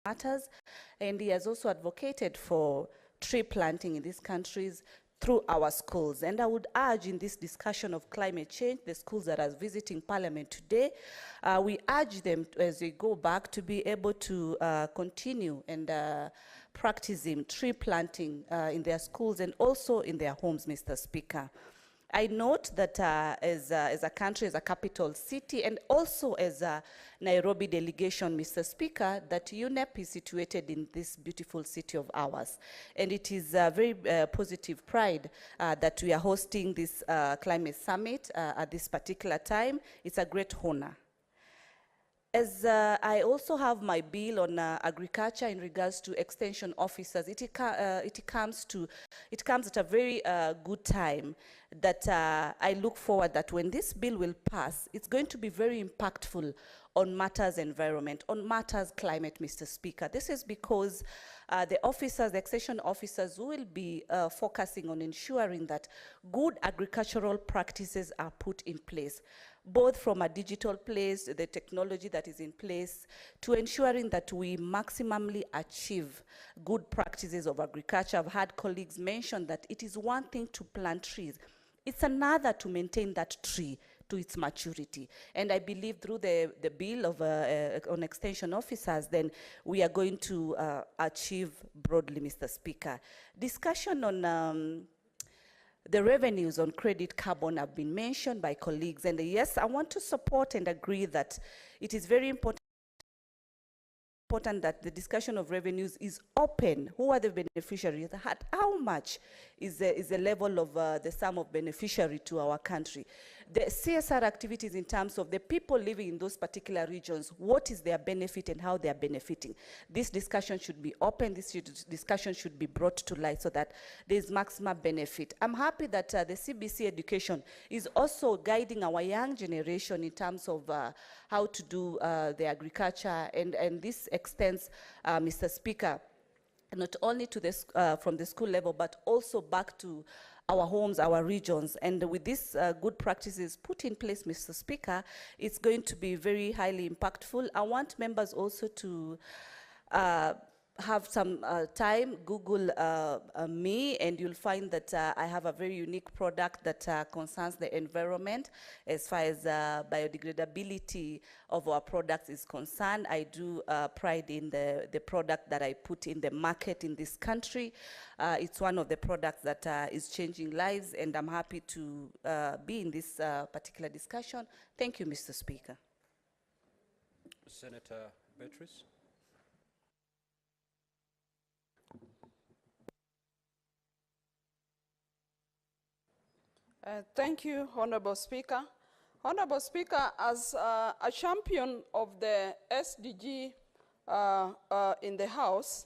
matters, and he has also advocated for tree planting in these countries through our schools. And I would urge in this discussion of climate change, the schools that are visiting Parliament today, we urge them as they go back to be able to continue and practicing tree planting in their schools and also in their homes, Mr. Speaker. I note that as a country, as a capital city, and also as a Nairobi delegation, Mr. Speaker, that UNEP is situated in this beautiful city of ours. And it is a very positive pride that we are hosting this climate summit at this particular time. It's a great honor. As I also have my bill on agriculture in regards to extension officers, it comes at a very good time that I look forward that when this bill will pass, it's going to be very impactful on matters environment, on matters climate, Mr. Speaker. This is because the extension officers will be focusing on ensuring that good agricultural practices are put in place, both from a digital place, the technology that is in place, to ensuring that we maximally achieve good practices of agriculture. I've had colleagues mention that it is one thing to plant trees. It's another to maintain that tree to its maturity. And I believe through the bill of on extension officers, then we are going to achieve broadly, Mr. Speaker. Discussion on the revenues on credit carbon have been mentioned by colleagues, and yes, I want to support and agree that it is very important that the discussion of revenues is open. Who are the beneficiaries? How much is the level of the sum of beneficiary to our country? The CSR activities in terms of the people living in those particular regions, what is their benefit and how they are benefiting? This discussion should be open, this discussion should be brought to light so that there is maximum benefit. I'm happy that the CBC education is also guiding our young generation in terms of how to do the agriculture, and this extends, Mr. Speaker, not only to this, from the school level, but also back to our homes, our regions. And with these good practices put in place, Mr. Speaker, it's going to be very highly impactful. I want members also to have some time, Google me, and you'll find that I have a very unique product that concerns the environment as far as biodegradability of our products is concerned. I do pride in the product that I put in the market in this country. It's one of the products that is changing lives, and I'm happy to be in this particular discussion. Thank you, Mr. Speaker. Senator Beatrice. Thank you, Honorable Speaker. Honorable Speaker, as a champion of the SDG in the House,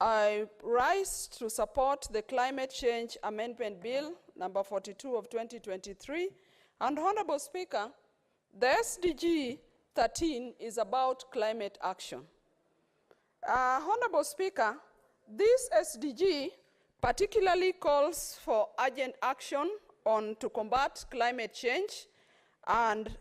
I rise to support the Climate Change Amendment Bill, number 42 of 2023. And Honorable Speaker, the SDG 13 is about climate action. Honorable Speaker, this SDG particularly calls for urgent action to combat climate change and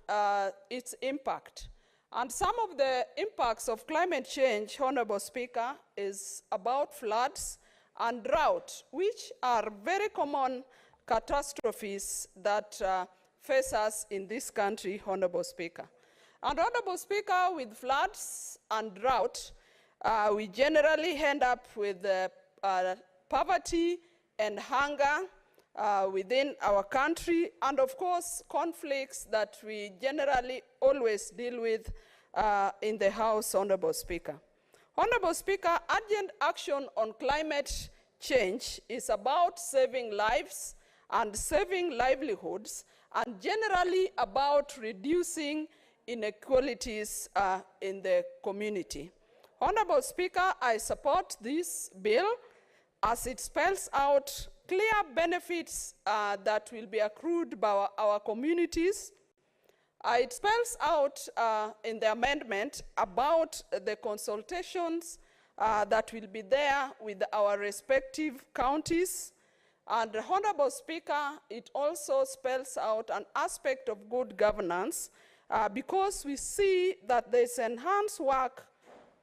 its impact. And some of the impacts of climate change, Honorable Speaker, is about floods and drought, which are very common catastrophes that face us in this country, Honorable Speaker. And Honorable Speaker, with floods and drought, we generally end up with poverty and hunger within our country, and of course conflicts that we generally always deal with in the House, Honorable Speaker. Honorable Speaker, urgent action on climate change is about saving lives and saving livelihoods, and generally about reducing inequalities in the community. Honorable Speaker, I support this bill as it spells out clear benefits that will be accrued by our communities. It spells out in the amendment about the consultations that will be there with our respective counties. And Honorable Speaker, it also spells out an aspect of good governance because we see that there's enhanced work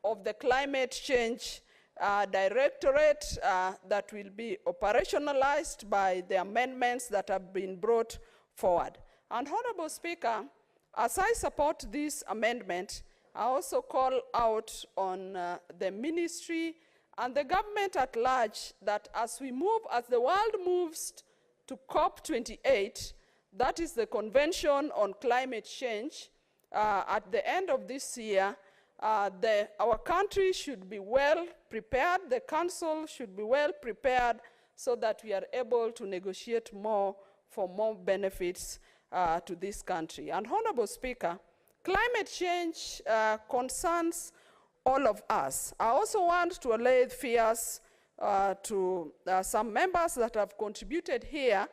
of the Climate Change Directorate that will be operationalized by the amendments that have been brought forward. And Honorable Speaker, as I support this amendment, I also call out on the ministry and the government at large that as the world moves to COP28, that is the Convention on Climate Change, at the end of this year, our country should be well prepared, the council should be well prepared so that we are able to negotiate more for more benefits to this country. And Honorable Speaker, climate change concerns all of us. I also want to allay fears to some members that have contributed here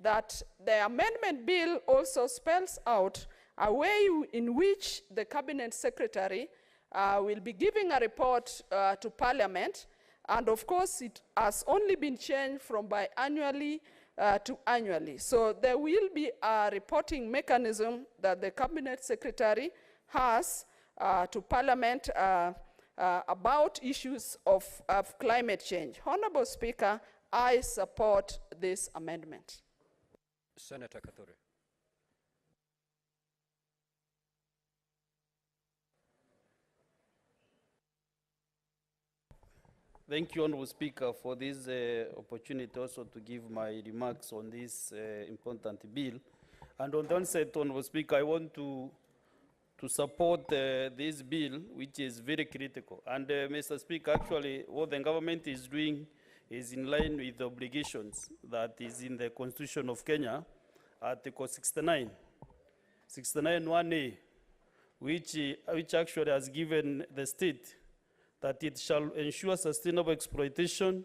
that the amendment bill also spells out a way in which the Cabinet Secretary will be giving a report to Parliament, and of course it has only been changed from biannually to annually. So there will be a reporting mechanism that the Cabinet Secretary has to Parliament about issues of climate change. Honorable Speaker, I support this amendment. Senator Kature. Thank you, Honorable Speaker, for this opportunity also to give my remarks on this important bill. And on the onset, Honorable Speaker, I want to support this bill, which is very critical. And Mr. Speaker, actually, what the government is doing is in line with the obligations that is in the Constitution of Kenya, Article 69, 69(1)(a), which actually has given the state that it shall ensure sustainable exploitation,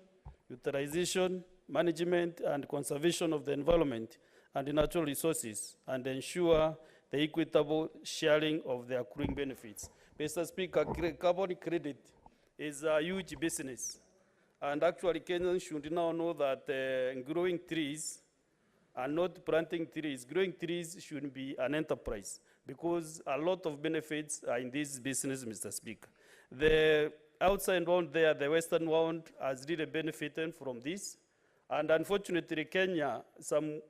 utilization, management, and conservation of the environment and the natural resources, and ensure the equitable sharing of the accruing benefits. Mr. Speaker, carbon credit is a huge business. And actually, Kenyans should now know that growing trees and not planting trees, growing trees should be an enterprise because a lot of benefits are in this business, Mr. Speaker. The outside world there, the Western world, has really benefited from this. And unfortunately, Kenya, some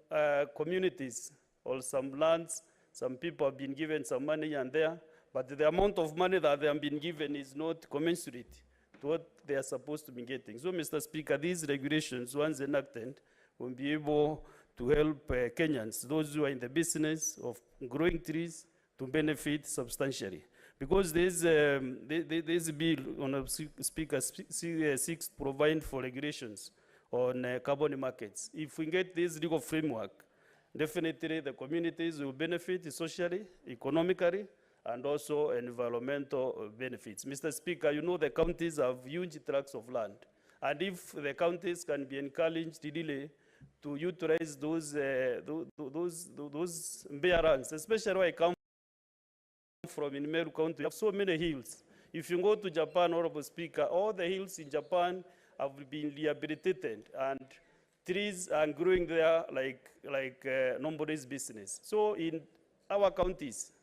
communities or some lands, some people have been given some money and there, but the amount of money that they have been given is not commensurate to what they are supposed to be getting. So, Mr. Speaker, these regulations, once enacted, will be able to help Kenyans, those who are in the business of growing trees, to benefit substantially. Because this bill, Honorable Speaker, seeks to provide for regulations on carbon markets. If we get this legal framework, definitely the communities will benefit socially, economically, and also environmental benefits. Mr. Speaker, you know the counties have huge tracts of land. And if the counties can be encouraged really to utilize those bare lands, especially where I come from in Meru County, we have so many hills. If you go to Japan, Honorable Speaker, all the hills in Japan have been rehabilitated, and trees are growing there like nobody's business. So in our counties,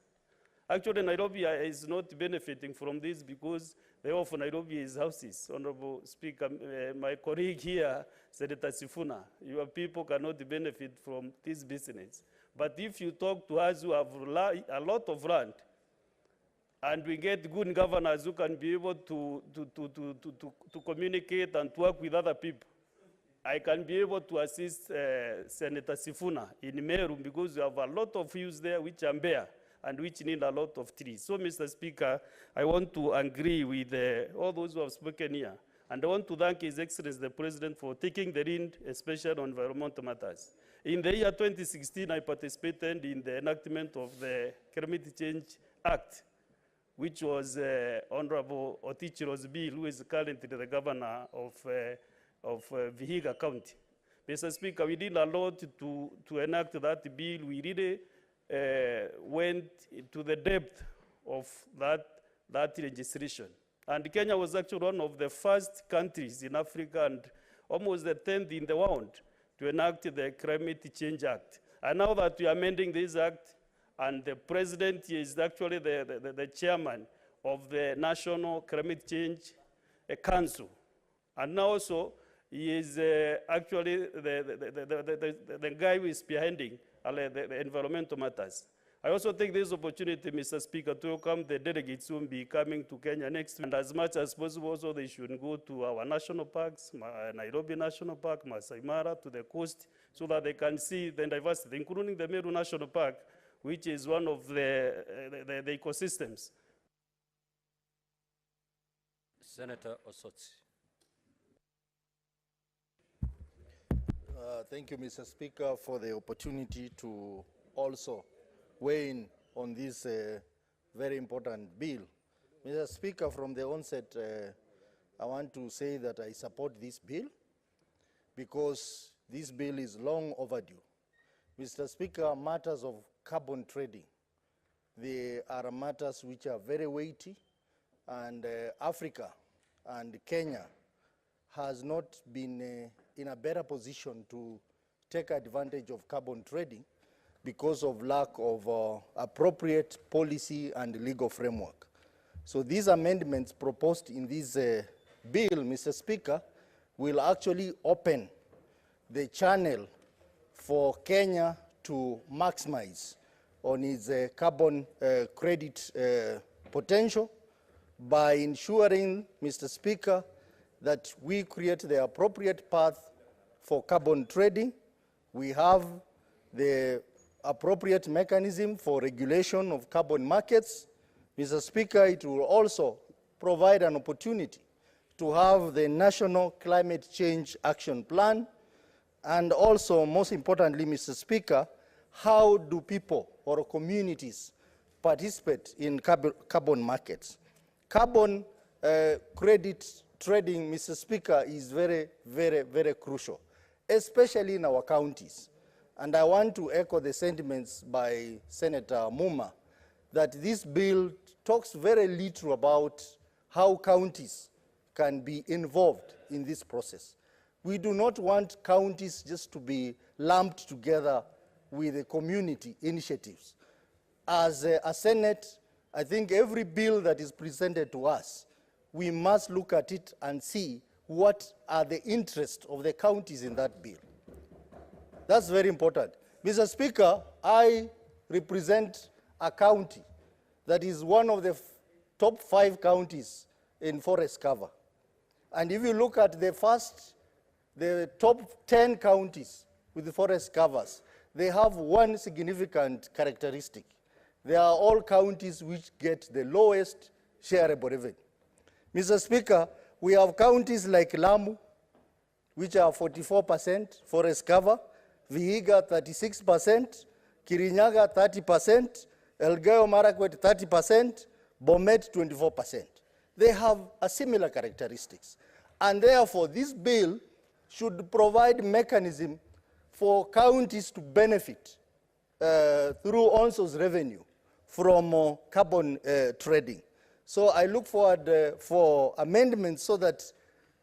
actually Nairobi is not benefiting from this because the whole of Nairobi is houses. Honorable Speaker, my colleague here, Senator Sifuna, your people cannot benefit from this business. But if you talk to us who have a lot of land, and we get good governors who can be able to communicate and to work with other people, I can be able to assist Senator Sifuna in Meru because we have a lot of hills there which are bare and which need a lot of trees. So, Mr. Speaker, I want to agree with all those who have spoken here. And I want to thank His Excellency the President for taking the lead, especially on environmental matters. In the year 2016, I participated in the enactment of the Climate Change Act, which was Honorable Otichiro's bill, who is currently the governor of Vihiga County. Mr. Speaker, we did a lot to enact that bill. We really went to the depth of that legislation. And Kenya was actually one of the first countries in Africa and almost the 10th in the world to enact the Climate Change Act. And now that we are amending this act, and the president is actually the chairman of the National Climate Change Council. And now also, he is actually the guy who is spearheading the environmental matters. I also take this opportunity, Mr. Speaker, to welcome the delegates who will be coming to Kenya next week. And as much as possible, also they should go to our national parks, Nairobi National Park, Masai Mara, to the coast, so that they can see the diversity, including the Meru National Park, which is one of the ecosystems. Senator Osotsi. Thank you, Mr. Speaker, for the opportunity to also weigh in on this very important bill. Mr. Speaker, from the onset, I want to say that I support this bill because this bill is long overdue. Mr. Speaker, matters of carbon trading, they are matters which are very weighty, and Africa and Kenya has not been in a better position to take advantage of carbon trading because of lack of appropriate policy and legal framework. So these amendments proposed in this bill, Mr. Speaker, will actually open the channel for Kenya to maximize on its carbon credit potential by ensuring, Mr. Speaker, that we create the appropriate path for carbon trading. We have the appropriate mechanism for regulation of carbon markets. Mr. Speaker, it will also provide an opportunity to have the National Climate Change Action Plan, and also, most importantly, Mr. Speaker, how do people or communities participate in carbon markets? Carbon credit trading, Mr. Speaker, is very, very, very crucial, especially in our counties. And I want to echo the sentiments by Senator Muma that this bill talks very little about how counties can be involved in this process. We do not want counties just to be lumped together with the community initiatives. As a Senate, I think every bill that is presented to us, we must look at it and see what are the interests of the counties in that bill. That's very important. Mr. Speaker, I represent a county that is one of the top 5 counties in forest cover. And if you look at the top 10 counties with the forest covers, they have one significant characteristic. They are all counties which get the lowest shareable revenue. Mr. Speaker, we have counties like Lamu, which are 44% forest cover, Vihiga 36%, Kirinyaga 30%, Elgeyo Marakwet 30%, Bomet 24%. They have a similar characteristics. And therefore, this bill should provide mechanism for counties to benefit through ONSO's revenue from carbon trading. So I look forward for amendments so that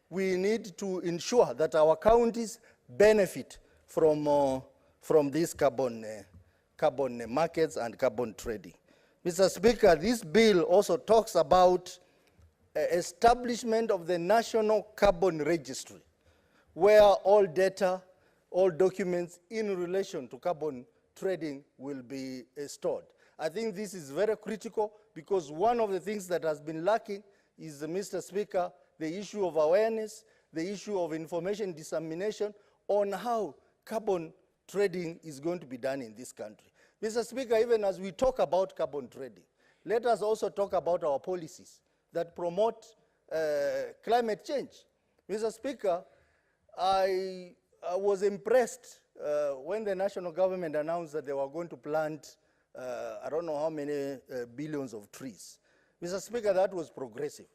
we need to ensure that our counties benefit from these carbon markets and carbon trading. Mr. Speaker, this bill also talks about establishment of the National Carbon Registry, where all data, all documents in relation to carbon trading will be stored. I think this is very critical because one of the things that has been lacking is, Mr. Speaker, the issue of awareness, the issue of information dissemination on how carbon trading is going to be done in this country. Mr. Speaker, even as we talk about carbon trading, let us also talk about our policies that promote climate change. Mr. Speaker, I was impressed when the national government announced that they were going to plant I don't know how many billions of trees. Mr. Speaker, that was progressive.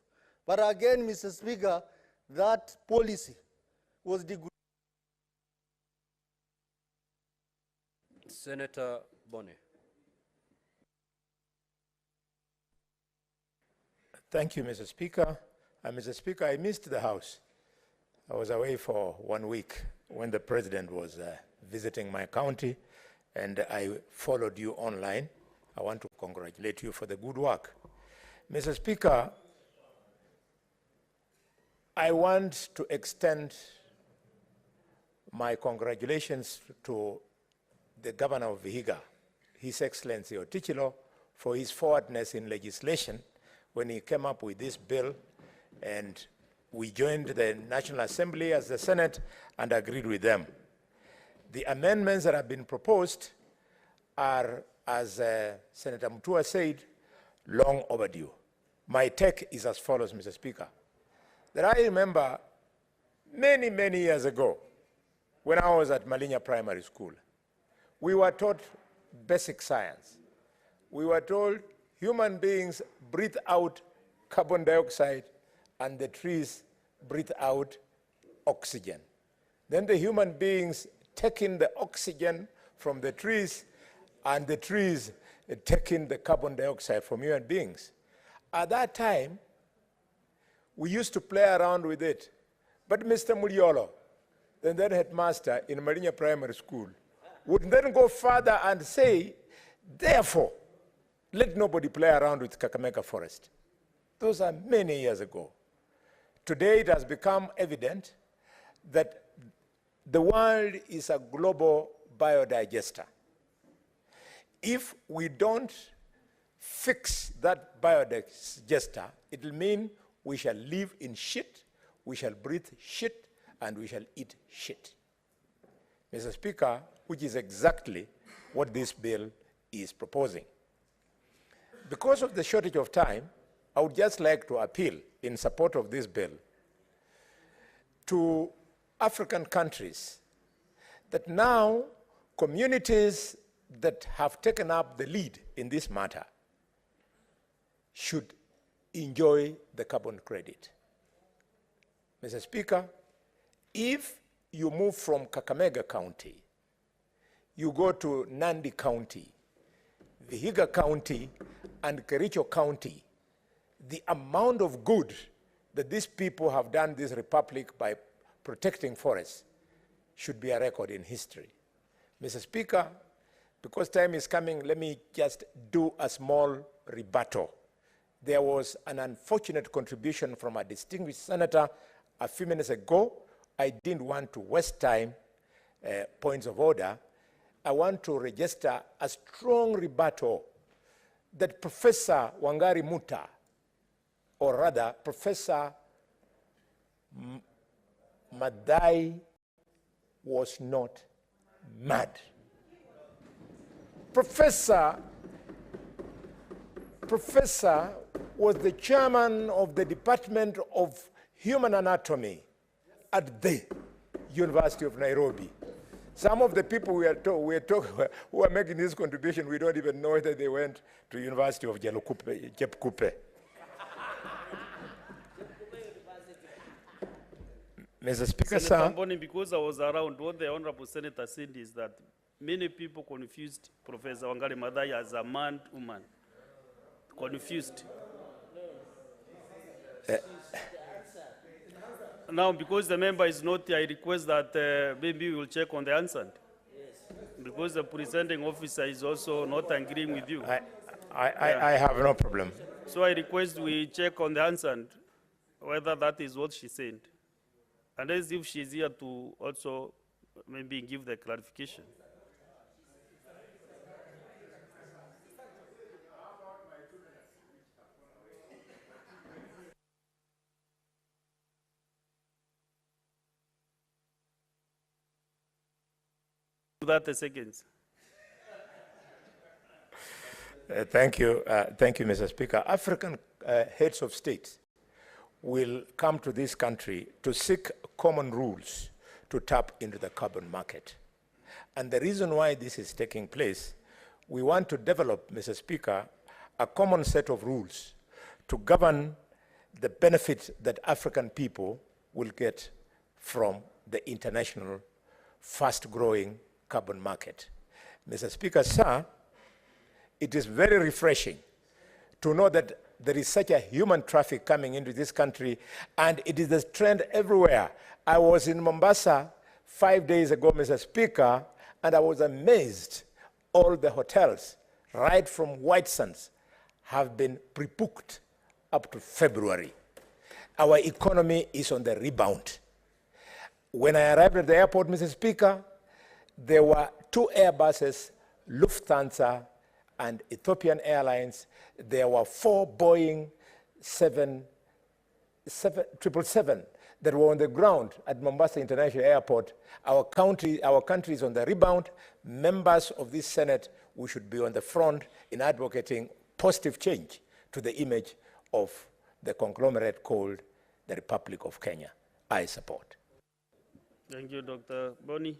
But again, Mr. Speaker, that policy was Senator Boni. Thank you, Mr. Speaker. Mr. Speaker, I missed the House. I was away for 1 week when the President was visiting my county, and I followed you online. I want to congratulate you for the good work. Mr. Speaker, I want to extend my congratulations to the Governor of Vihiga, His Excellency Otichilo, for his forwardness in legislation when he came up with this bill, and we joined the National Assembly as the Senate and agreed with them. The amendments that have been proposed are, as Senator Mutua said, long overdue. My take is as follows, Mr. Speaker. That I remember many, many years ago, when I was at Malinya Primary School, we were taught basic science. We were told human beings breathe out carbon dioxide and the trees breathe out oxygen. Then the human beings take in the oxygen from the trees and the trees take in the carbon dioxide from human beings. At that time, we used to play around with it. But Mr. Muriolo, the then headmaster in Marinya Primary School, would then go further and say, therefore, let nobody play around with Kakamega Forest. Those are many years ago. Today it has become evident that the world is a global biodigester. If we don't fix that biodigester, it will mean we shall live in shit, we shall breathe shit, and we shall eat shit. Mr. Speaker, which is exactly what this bill is proposing. Because of the shortage of time, I would just like to appeal in support of this bill to African countries that now communities that have taken up the lead in this matter should enjoy the carbon credit. Mr. Speaker, if you move from Kakamega County, you go to Nandi County, Vihiga County, and Kericho County, the amount of good that these people have done this republic by protecting forests should be a record in history. Mr. Speaker, because time is coming, let me just do a small rebuttal. There was an unfortunate contribution from a distinguished senator a few minutes ago. I didn't want to waste time, points of order. I want to register a strong rebuttal that Professor Wangari Muta, or rather Professor Madai, was not mad. Professor was the chairman of the Department of Human Anatomy at the University of Nairobi. Some of the people who are making this contribution, we don't even know whether they went to University of Jepkupe. Mr. Speaker, Senator sir. Mboni, because I was around, what the Honorable Senator said is that many people confused Professor Wangari Maathai as a man-woman. Confused. Now, because the member is not here, I request that maybe we will check on the answer. Yes. Because the presenting officer is also not agreeing with you. I have no problem. So I request we check on the answer, whether that is what she said. Unless if she's here to also maybe give the clarification. That a second. Thank you, Mr. Speaker. African heads of state will come to this country to seek common rules to tap into the carbon market. And the reason why this is taking place, we want to develop, Mr. Speaker, a common set of rules to govern the benefit that African people will get from the international fast-growing carbon market. Mr. Speaker, sir, it is very refreshing to know that there is such a human traffic coming into this country, and it is the trend everywhere. I was in Mombasa 5 days ago, Mr. Speaker, and I was amazed. All the hotels, right from White Sands, have been pre-booked up to February. Our economy is on the rebound. When I arrived at the airport, Mr. Speaker, there were 2 Airbuses, Lufthansa and Ethiopian Airlines. There were 4 Boeing 777 that were on the ground at Mombasa International Airport. Our country is on the rebound. Members of this Senate, we should be on the front in advocating positive change to the image of the conglomerate called the Republic of Kenya. I support. Thank you, Dr. Boni.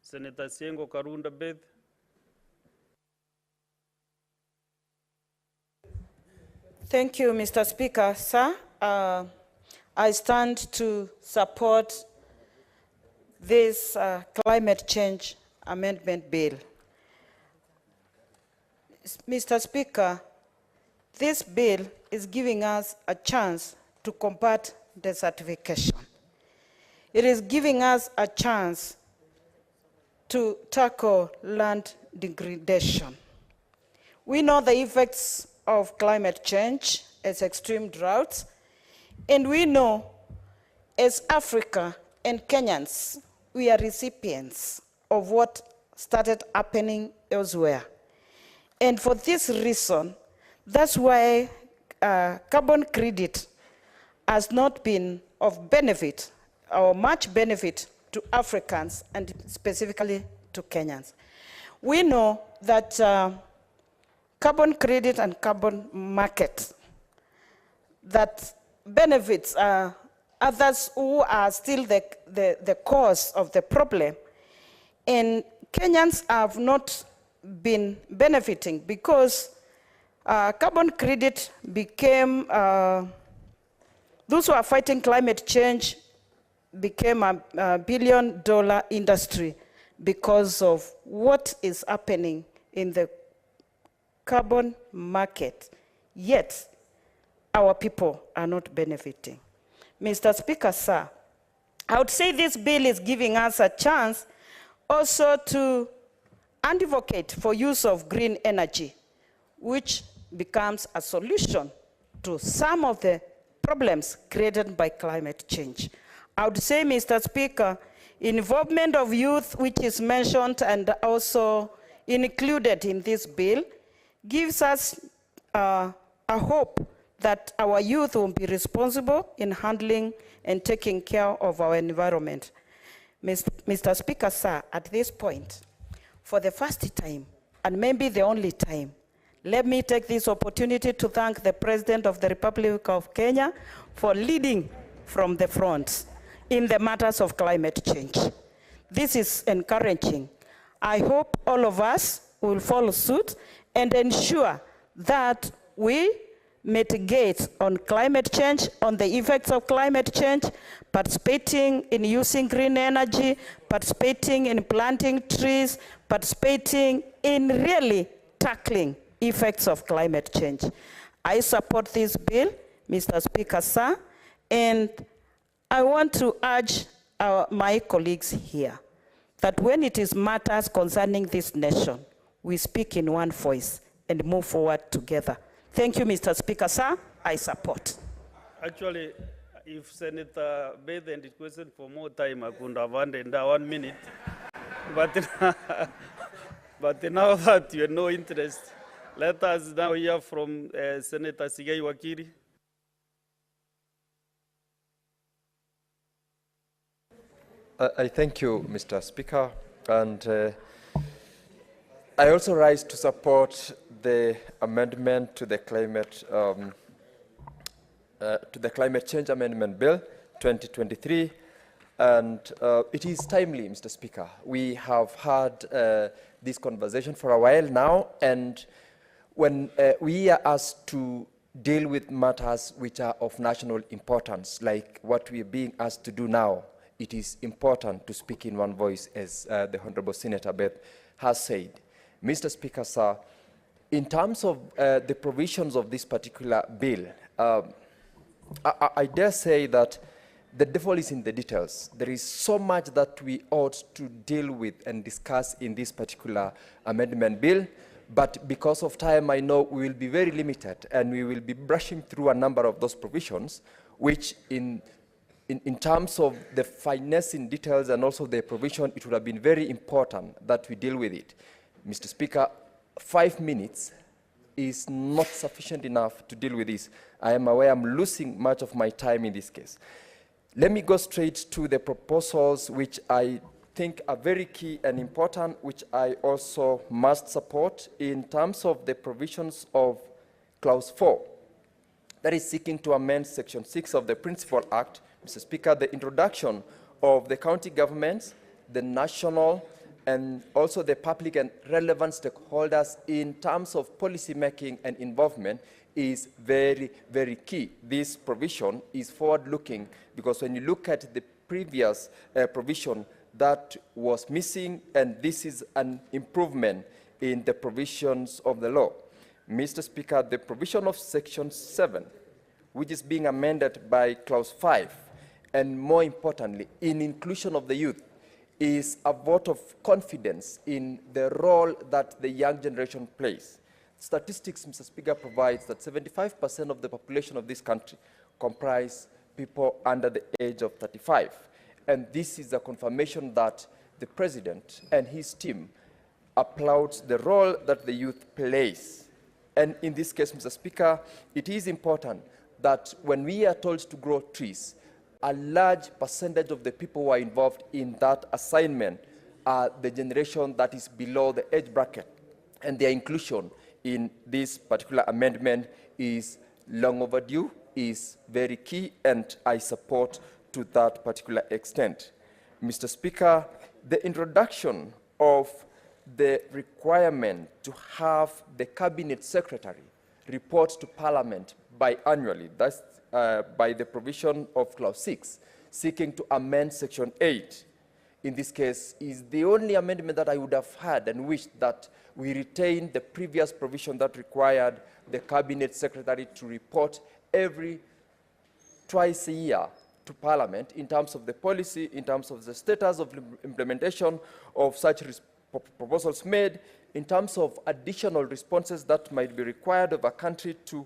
Senator Siengo Karunda Beth. Thank you, Mr. Speaker. Sir, I stand to support this climate change amendment bill. Mr. Speaker, this bill is giving us a chance to combat desertification. It is giving us a chance to tackle land degradation. We know the effects of climate change as extreme droughts, and we know as Africa and Kenyans, we are recipients of what started happening elsewhere. And for this reason, that's why carbon credit has not been of benefit or much benefit to Africans and specifically to Kenyans. We know that carbon credit and carbon market that benefits others who are still the cause of the problem. And Kenyans have not been benefiting because carbon credit became, those who are fighting climate change became a $1 billion industry because of what is happening in the carbon market. Yet, our people are not benefiting. Mr. Speaker, sir, I would say this bill is giving us a chance also to advocate for use of green energy, which becomes a solution to some of the problems created by climate change. I would say, Mr. Speaker, involvement of youth, which is mentioned and also included in this bill, gives us a hope that our youth will be responsible in handling and taking care of our environment. Mr. Speaker, sir, at this point, for the first time, and maybe the only time, let me take this opportunity to thank the President of the Republic of Kenya for leading from the front in the matters of climate change. This is encouraging. I hope all of us will follow suit and ensure that we mitigate on climate change, on the effects of climate change, participating in using green energy, participating in planting trees, participating in really tackling effects of climate change. I support this bill, Mr. Speaker, sir, and I want to urge my colleagues here that when it is matters concerning this nation, we speak in one voice and move forward together. Thank you, Mr. Speaker, sir. I support. Actually, if Senator Beth and his question for more time, I could have ended 1 minute. But now that you have no interest, let us now hear from Senator Sigei Wakiri. I thank you, Mr. Speaker, and I also rise to support the amendment to the climate change amendment bill 2023, and it is timely, Mr. Speaker. We have had this conversation for a while now, and when we are asked to deal with matters which are of national importance, like what we are being asked to do now, it is important to speak in one voice, as the Honorable Senator Beth has said. Mr. Speaker, sir, in terms of the provisions of this particular bill, I dare say that the devil is in the details. There is so much that we ought to deal with and discuss in this particular amendment bill, But because of time, I know we will be very limited, and we will be brushing through a number of those provisions, which in terms of the finesse in details and also the provision, it would have been very important that we deal with it. Mr. Speaker, 5 minutes is not sufficient enough to deal with this. I am aware I'm losing much of my time in this case. Let me go straight to the proposals which I think are very key and important, which I also must support in terms of the provisions of Clause 4, that is seeking to amend Section 6 of the Principal Act. Mr. Speaker, the introduction of the county governments, the national, and also the public and relevant stakeholders in terms of policy making and involvement is very, very key. This provision is forward-looking because when you look at the previous provision that was missing, and this is an improvement in the provisions of the law. Mr. Speaker, the provision of Section 7, which is being amended by Clause 5, and more importantly, in inclusion of the youth, is a vote of confidence in the role that the young generation plays. Statistics, Mr. Speaker, provides that 75% of the population of this country comprise people under the age of 35. And this is a confirmation that the President and his team applauds the role that the youth plays. And in this case, Mr. Speaker, it is important that when we are told to grow trees, a large percentage of the people who are involved in that assignment are the generation that is below the age bracket. And their inclusion in this particular amendment is long overdue, is very key, and I support to that particular extent. Mr. Speaker, the introduction of the requirement to have the Cabinet Secretary report to Parliament biannually, that's by the provision of Clause 6, seeking to amend Section 8, in this case, is the only amendment that I would have had and wished that we retain the previous provision that required the Cabinet Secretary to report twice a year to Parliament in terms of the policy, in terms of the status of implementation of such proposals made, in terms of additional responses that might be required of a country to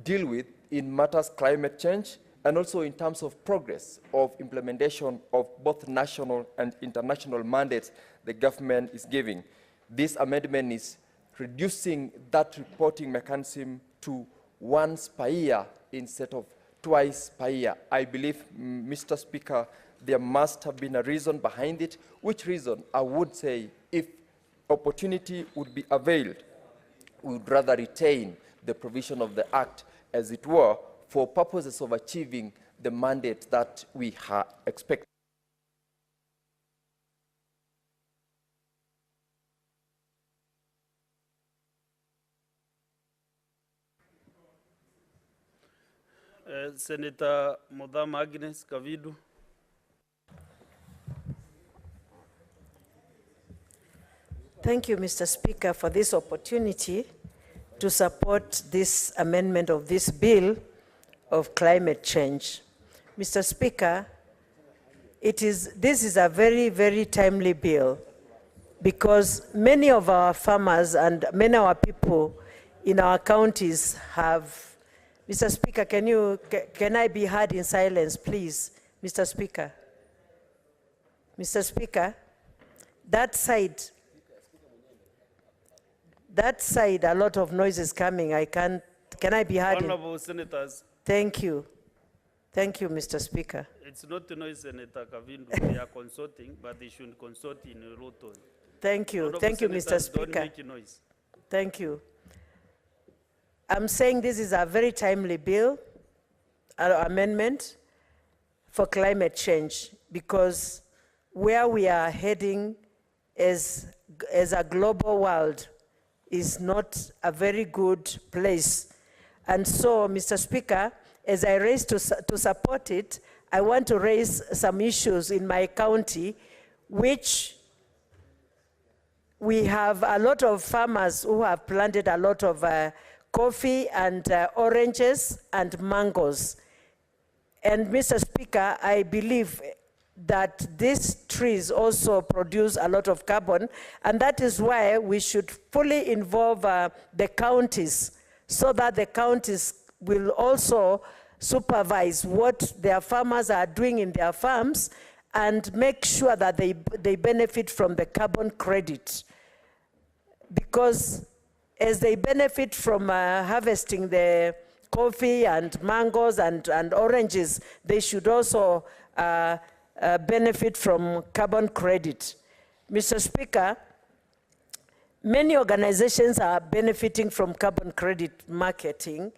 deal with in matters climate change, and also in terms of progress of implementation of both national and international mandates the government is giving. This amendment is reducing that reporting mechanism to once per year instead of twice per year. I believe, Mr. Speaker, there must have been a reason behind it, which reason I would say, if opportunity would be availed, we would rather retain the provision of the Act, as it were, for purposes of achieving the mandate that we expect. Senator Mudhama Agnes Kavidu. Thank you, Mr. Speaker, for this opportunity to support this amendment of this bill of climate change. Mr. Speaker, this is a very, very timely bill because many of our farmers and many of our people in our counties have. Mr. Speaker, can I be heard in silence, please? Mr. Speaker. Mr. Speaker, that side, a lot of noise is coming. Can I be heard? Honorable Senators. Thank you. Thank you, Mr. Speaker. It's not to noise, Senator Kavindu. They are consulting, but they should consult in a low tone. Thank you. Honorable Thank you, Senators, Mr. Speaker. don't make noise. Thank you. I'm saying this is a very timely bill, amendment for climate change, because where we are heading as a global world is not a very good place. And so, Mr. Speaker, as I raise to support it, I want to raise some issues in my county, which we have a lot of farmers who have planted a lot of coffee and oranges and mangoes. And Mr. Speaker, I believe that these trees also produce a lot of carbon, and that is why we should fully involve the counties, so that the counties will also supervise what their farmers are doing in their farms and make sure that they benefit from the carbon credit. Because as they benefit from harvesting the coffee and mangoes and oranges, they should also benefit from carbon credit. Mr. Speaker, many organizations are benefiting from carbon credit marketing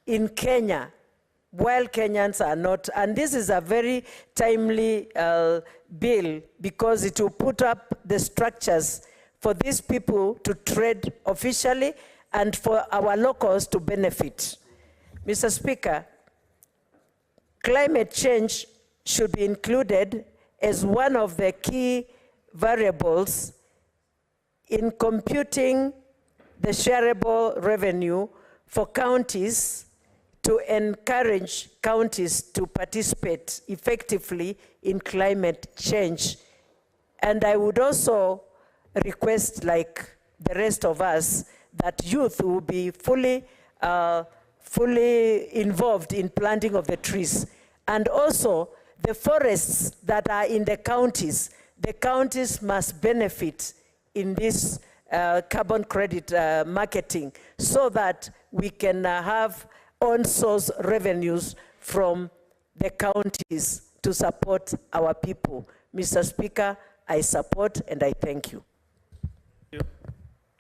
in Kenya, while Kenyans are not. And this is a very timely bill, because it will put up the structures for these people to trade officially and for our locals to benefit. Mr. Speaker, climate change should be included as one of the key variables in computing the shareable revenue for counties, to encourage counties to participate effectively in climate change. And I would also request, like the rest of us, that youth will be fully involved in planting of the trees. And also, the forests that are in the counties must benefit in this carbon credit marketing, so that we can have on-source revenues from the counties to support our people. Mr. Speaker, I support and I thank you. Thank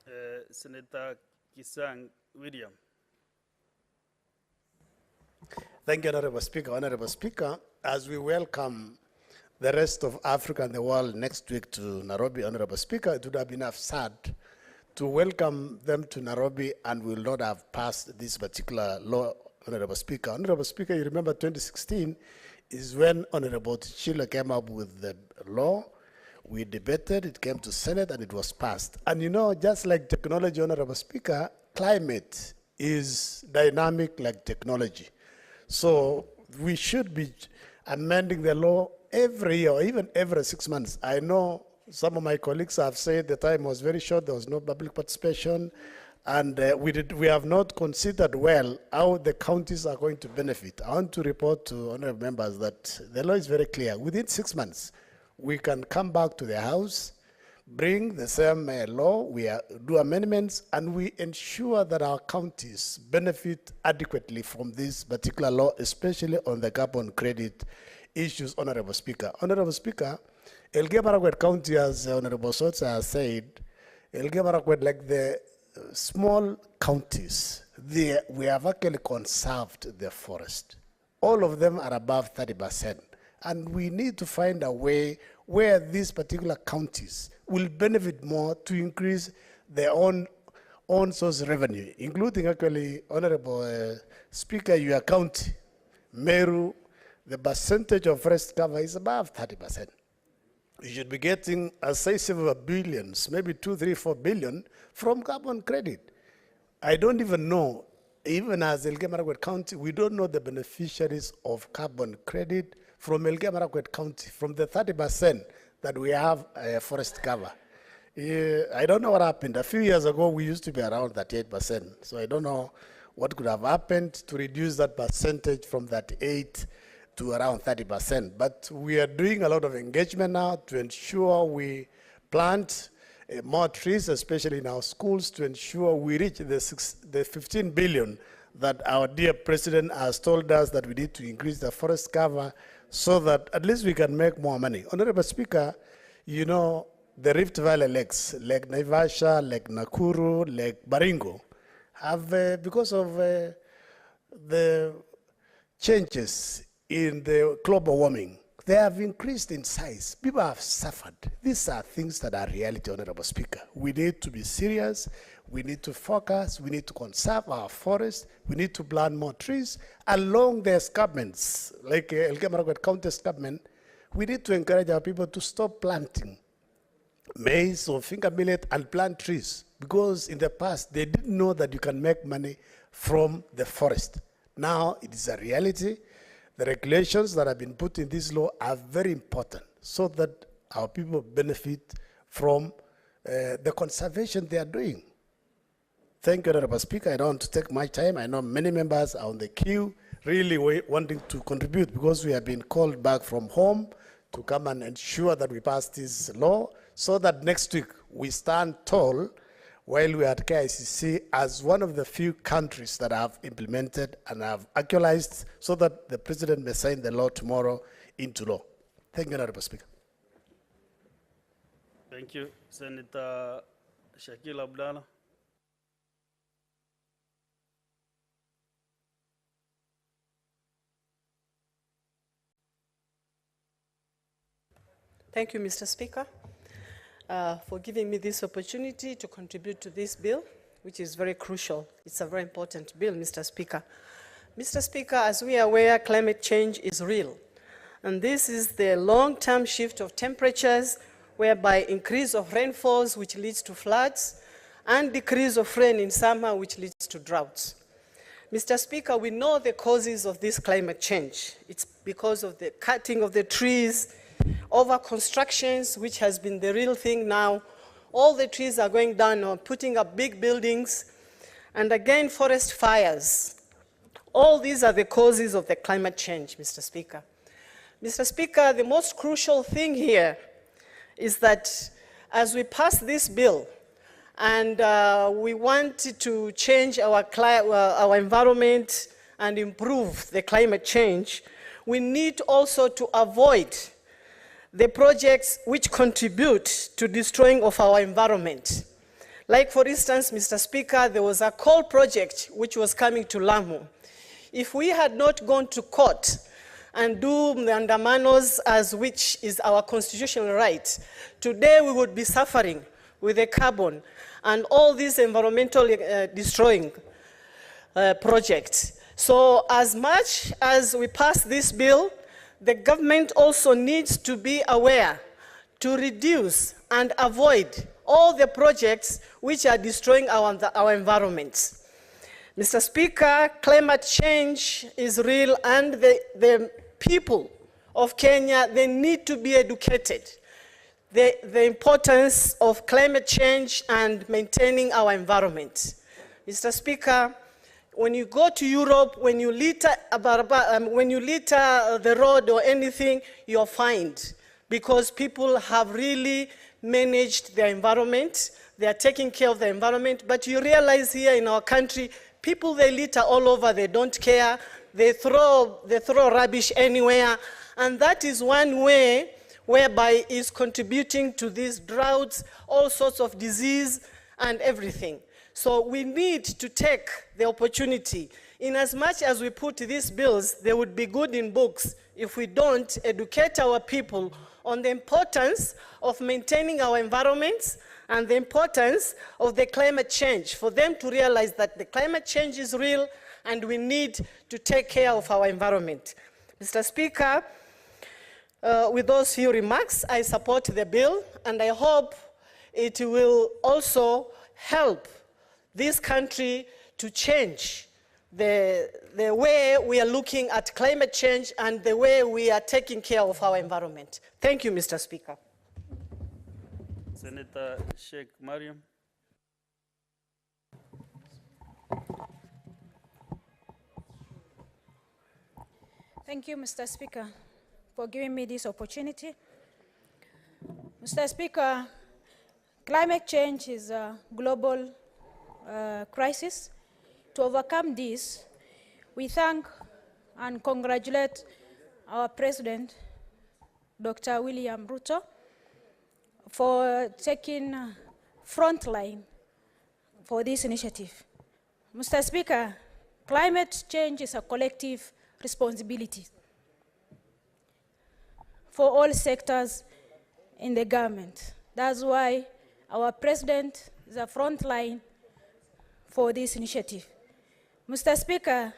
you. Senator Kisang William. Thank you, Honorable Speaker. Honorable Speaker, as we welcome the rest of Africa and the world next week to Nairobi, Honorable Speaker, it would have been sad to welcome them to Nairobi and we will not have passed this particular law, Honorable Speaker. Honorable Speaker, you remember 2016 is when Honorable Chile came up with the law. We debated, it came to Senate and it was passed. And you know, just like technology, Honorable Speaker, climate is dynamic like technology. So we should be amending the law every year, or even every 6 months. I know some of my colleagues have said the time was very short, there was no public participation, and we have not considered well how the counties are going to benefit. I want to report to honorable members that the law is very clear. Within 6 months, we can come back to the House, bring the same law, we do amendments, and we ensure that our counties benefit adequately from this particular law, especially on the carbon credit issues, Honorable Speaker. Honorable Speaker, Elgeyo Marakwet County, as Honorable Sotsa has said, Elgeyo Marakwet, like the small counties, we have actually conserved the forest. All of them are above 30%. And we need to find a way where these particular counties will benefit more to increase their own source revenue, including actually, Honorable Speaker, your county, Meru, the percentage of forest cover is above 30%. You should be getting a size of billions, maybe 2, 3, 4 billion from carbon credit. I don't even know, even as Elgeyo Marakwet County, we don't know the beneficiaries of carbon credit from Elgeyo Marakwet County, from the 30% that we have forest cover. I don't know what happened. A few years ago, we used to be around 38%. So I don't know what could have happened to reduce that percentage from that 8 to around 30%. But we are doing a lot of engagement now to ensure we plant more trees, especially in our schools, to ensure we reach the 15 billion that our dear president has told us that we need to increase the forest cover so that at least we can make more money. Honorable Speaker, you know, the Rift Valley lakes, Lake Naivasha, Lake Nakuru, Lake Baringo, have, because of the changes in the global warming, they have increased in size. People have suffered. These are things that are reality, Honorable Speaker. We need to be serious. We need to focus. We need to conserve our forests. We need to plant more trees along the escarpments, like Elgeyo Marakwet County escarpment. We need to encourage our people to stop planting maize or finger millet and plant trees, because in the past they didn't know that you can make money from the forest. Now it is a reality. the regulations that have been put in this law are very important so that our people benefit from the conservation they are doing. Thank you, Honorable Speaker. I don't want to take much time. I know many members are on the queue, really wanting to contribute because we have been called back from home to come and ensure that we pass this law so that next week we stand tall while we are at KICC as one of the few countries that have implemented and have actualized so that the President may sign the law tomorrow into law. Thank you, Honorable Speaker. Thank you, Senator Shakil Abdallah. Thank you, Mr. Speaker, for giving me this opportunity to contribute to this bill, which is very crucial. It's a very important bill, Mr. Speaker. Mr. Speaker, as we are aware, climate change is real. And this is the long-term shift of temperatures whereby increase of rainfalls, which leads to floods, and decrease of rain in summer, which leads to droughts. Mr. Speaker, we know the causes of this climate change. It's because of the cutting of the trees, over constructions, which has been the real thing now. All the trees are going down or putting up big buildings, and again, forest fires. All these are the causes of the climate change, Mr. Speaker. Mr. Speaker, the most crucial thing here is that as we pass this bill and we want to change our environment and improve the climate change, we need also to avoid the projects which contribute to destroying of our environment. Like for instance, Mr. Speaker, there was a coal project which was coming to Lamu. If we had not gone to court and do the andamanos, as which is our constitutional right, today we would be suffering with the carbon and all these environmental destroying projects. So as much as we pass this bill, the government also needs to be aware to reduce and avoid all the projects which are destroying our environment. Mr. Speaker, climate change is real, and the people of Kenya, they need to be educated. The importance of climate change and maintaining our environment. Mr. Speaker, when you go to Europe, when you litter the road or anything, you're fined because people have really managed their environment. They are taking care of the environment. But you realize here in our country, people, they litter all over. They don't care. They throw rubbish anywhere. And that is one way whereby it's contributing to these droughts, all sorts of disease and everything. So we need to take the opportunity. In as much as we put these bills, they would be good in books if we don't educate our people on the importance of maintaining our environments and the importance of the climate change, for them to realize that the climate change is real and we need to take care of our environment. Mr. Speaker, with those few remarks, I support the bill, and I hope it will also help this country to change the way we are looking at climate change and the way we are taking care of our environment. Thank you, Mr. Speaker. Senator Sheikh Mariam. Thank you, Mr. Speaker, for giving me this opportunity. Mr. Speaker, climate change is a global crisis. To overcome this, we thank and congratulate our President, Dr. William Ruto, for taking front line for this initiative. Mr. Speaker, climate change is a collective responsibility for all sectors in the government. That's why our President is a front line for this initiative. Mr. Speaker,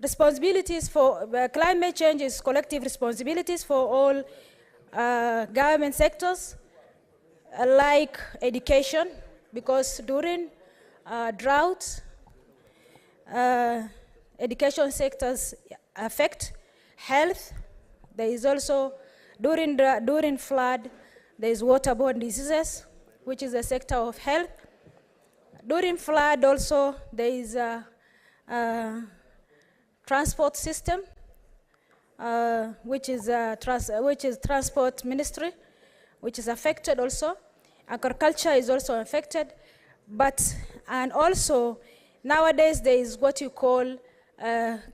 responsibilities for climate change is collective responsibilities for all government sectors, like education, because during droughts, education sectors affect, health. There is also, during flood, there is waterborne diseases, which is the sector of health. During flood also, there is a transport system, which is transport ministry, which is affected also. Agriculture is also affected, and also nowadays there is what you call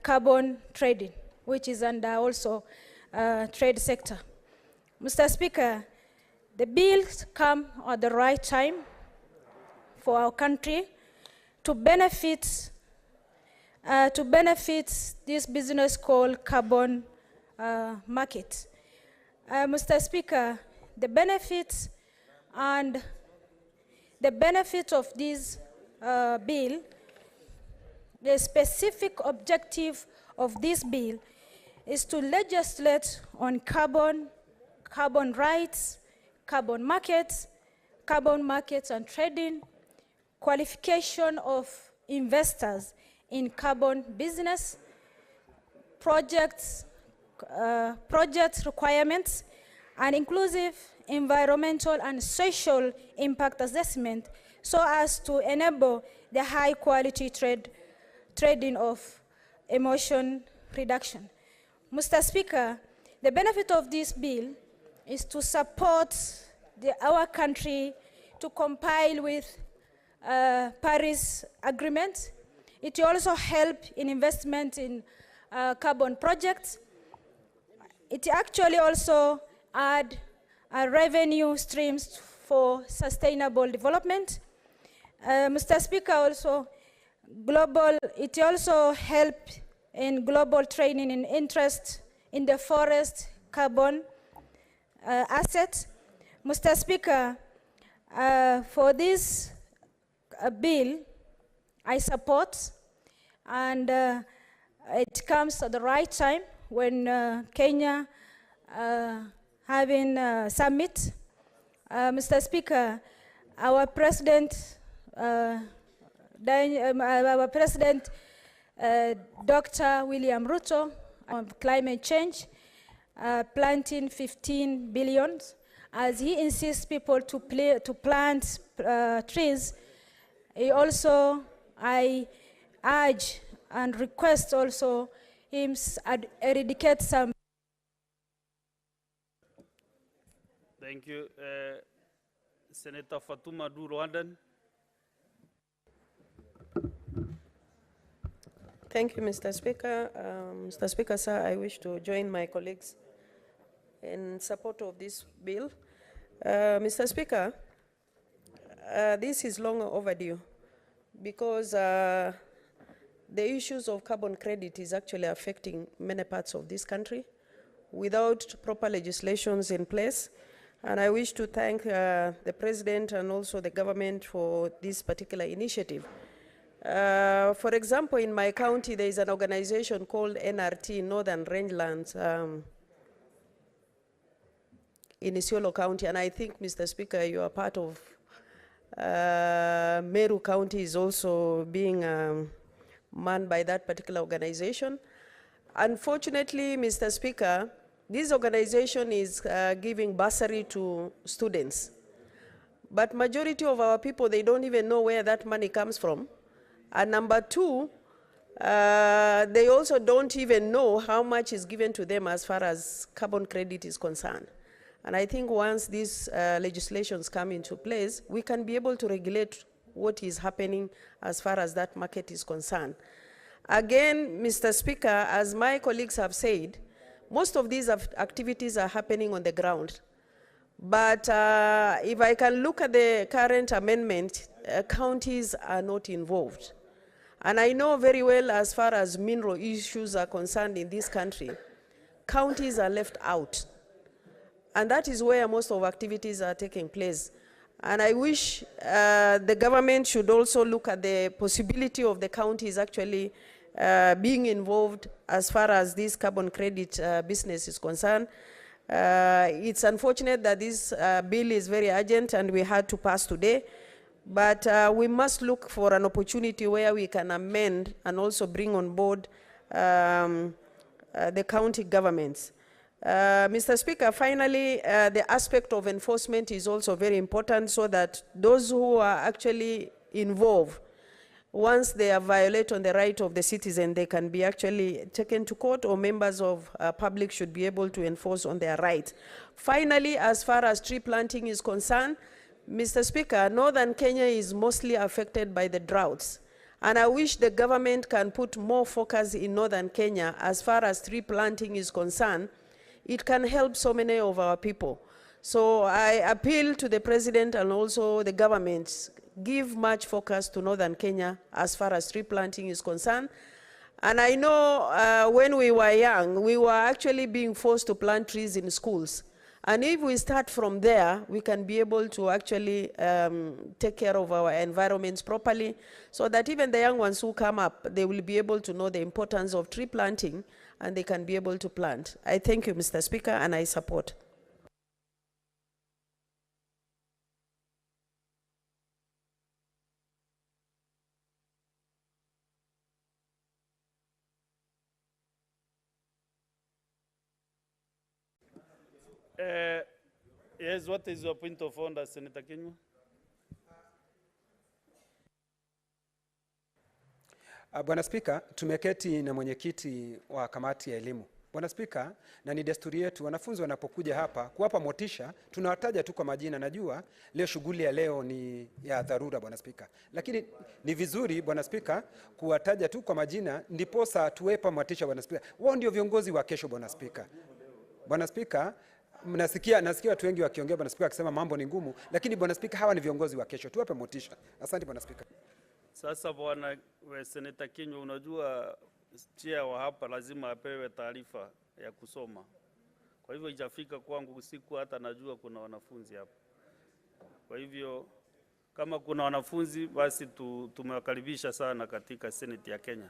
carbon trading, which is under also trade sector. Mr. Speaker, the bills come at the right time for our country to benefit this business called carbon market. Mr. Speaker, the benefits of this bill, the specific objective of this bill is to legislate on carbon rights, carbon markets and trading, qualification of investors in carbon business, project requirements, and inclusive environmental and social impact assessment so as to enable the high quality trading of emission reduction. Mr. Speaker, the benefit of this bill is to support our country to comply with Paris Agreement. It will also help in investment in carbon projects. It actually also add revenue streams for sustainable development. Mr. Speaker, it also help in global training in interest in the forest carbon assets. Mr. Speaker, for this bill, I support, and it comes at the right time when Kenya having a summit. Mr. Speaker, our President, Dr. William Ruto, on climate change, planting 15 billion, as he insists people to plant trees. I urge and request also him eradicate some. Thank you. Senator Fatuma Du Rwandan. Thank you, Mr. Speaker. Mr. Speaker, sir, I wish to join my colleagues in support of this bill. Mr. Speaker, this is long overdue because the issues of carbon credit is actually affecting many parts of this country without proper legislations in place. And I wish to thank the President and also the government for this particular initiative. For example, in my county, there is an organization called NRT, Northern Rangelands, in Isiolo County, and I think, Mr. Speaker, you are part of Meru County is also being manned by that particular organization. Unfortunately, Mr. Speaker, this organization is giving bursary to students. But majority of our people, they don't even know where that money comes from. And number two, they also don't even know how much is given to them as far as carbon credit is concerned. And I think once these legislations come into place, we can be able to regulate what is happening as far as that market is concerned. Again, Mr. Speaker, as my colleagues have said, most of these activities are happening on the ground. But if I can look at the current amendment, counties are not involved. And I know very well as far as mineral issues are concerned in this country, counties are left out. And that is where most of activities are taking place. And I wish the government should also look at the possibility of the counties actually being involved as far as this carbon credit business is concerned. It's unfortunate that this bill is very urgent and we had to pass today. But we must look for an opportunity where we can amend and also bring on board the county governments. Mr. Speaker, finally, the aspect of enforcement is also very important so that those who are actually involved, once they are violating the right of the citizen, they can be actually taken to court, or members of public should be able to enforce on their right. Finally, as far as tree planting is concerned, Mr. Speaker, northern Kenya is mostly affected by the droughts. And I wish the government can put more focus in northern Kenya as far as tree planting is concerned. It can help so many of our people. So I appeal to the president and also the government, give much focus to northern Kenya as far as tree planting is concerned. And I know when we were young, we were actually being forced to plant trees in schools. And if we start from there, we can be able to actually take care of our environments properly, so that even the young ones who come up, they will be able to know the importance of tree planting, and they can be able to plant. I thank you, Mr. Speaker, and I support. Yes, what is your point of order, Senator Kenyu? Bwana Spika, tumeketi na mwenyekiti wa kamati ya elimu. Bwana Spika, na ni desturi yetu wanafunzi wanapokuja hapa kuwapa motisha, tunawataja tu kwa majina. Najua leo shughuli ya leo ni ya dharura Bwana Spika, lakini ni vizuri Bwana Spika kuwataja tu kwa majina ndiposa tuwepa motisha Bwana Spika. Wao ndio viongozi wa kesho Bwana Spika. Bwana Spika, nasikia watu wengi wakiongea Bwana Spika akisema mambo ni ngumu, lakini Bwana Spika hawa ni viongozi wa kesho, tuwape motisha. Asante Bwana Spika. Sasa Bwana Senator Kenyu, unajua chair wa hapa lazima apewe taarifa ya kusoma. Kwa hivyo ijafika kwangu usiku hata najua kuna wanafunzi hapa. Kwa hivyo kama kuna wanafunzi basi tumewakaribisha sana katika Senate ya Kenya.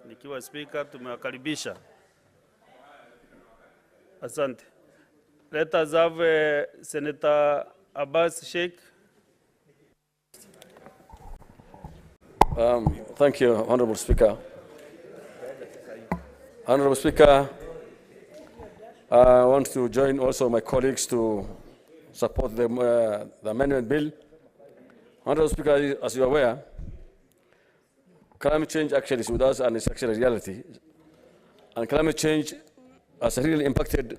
Nikiwa Speaker tumewakaribisha. Asante. Let us have Senator Abbas Sheikh. Thank you, Honorable Speaker. Honorable Speaker, I want to join also my colleagues to support the amendment bill. Honorable Speaker, as you are aware, climate change actually is with us and it's actually a reality. And climate change has really impacted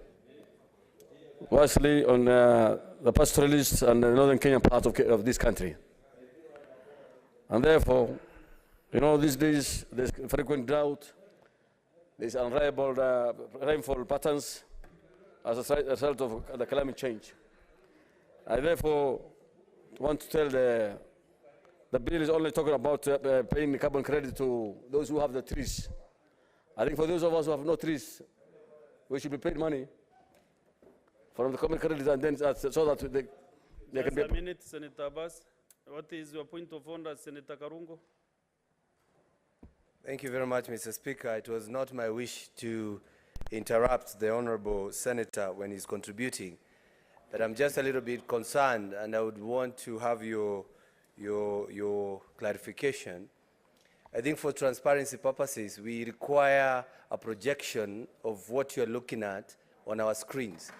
vastly on the pastoralists and the northern Kenyan part of this country. And therefore, you know, these days there's frequent drought, there's unreliable rainfall patterns as a result of the climate change. I therefore want to tell the bill is only talking about paying carbon credit to those who have the trees. I think for those of us who have no trees, we should be paid money from the carbon credit, and then so that they can be. Just a minute, Senator Abbas. What is your point of order, Senator Karungo? Thank you very much, Mr. Speaker. It was not my wish to interrupt the Honorable Senator when he's contributing, but I'm just a little bit concerned, and I would want to have your clarification. I think for transparency purposes, we require a projection of what you're looking at on our screens.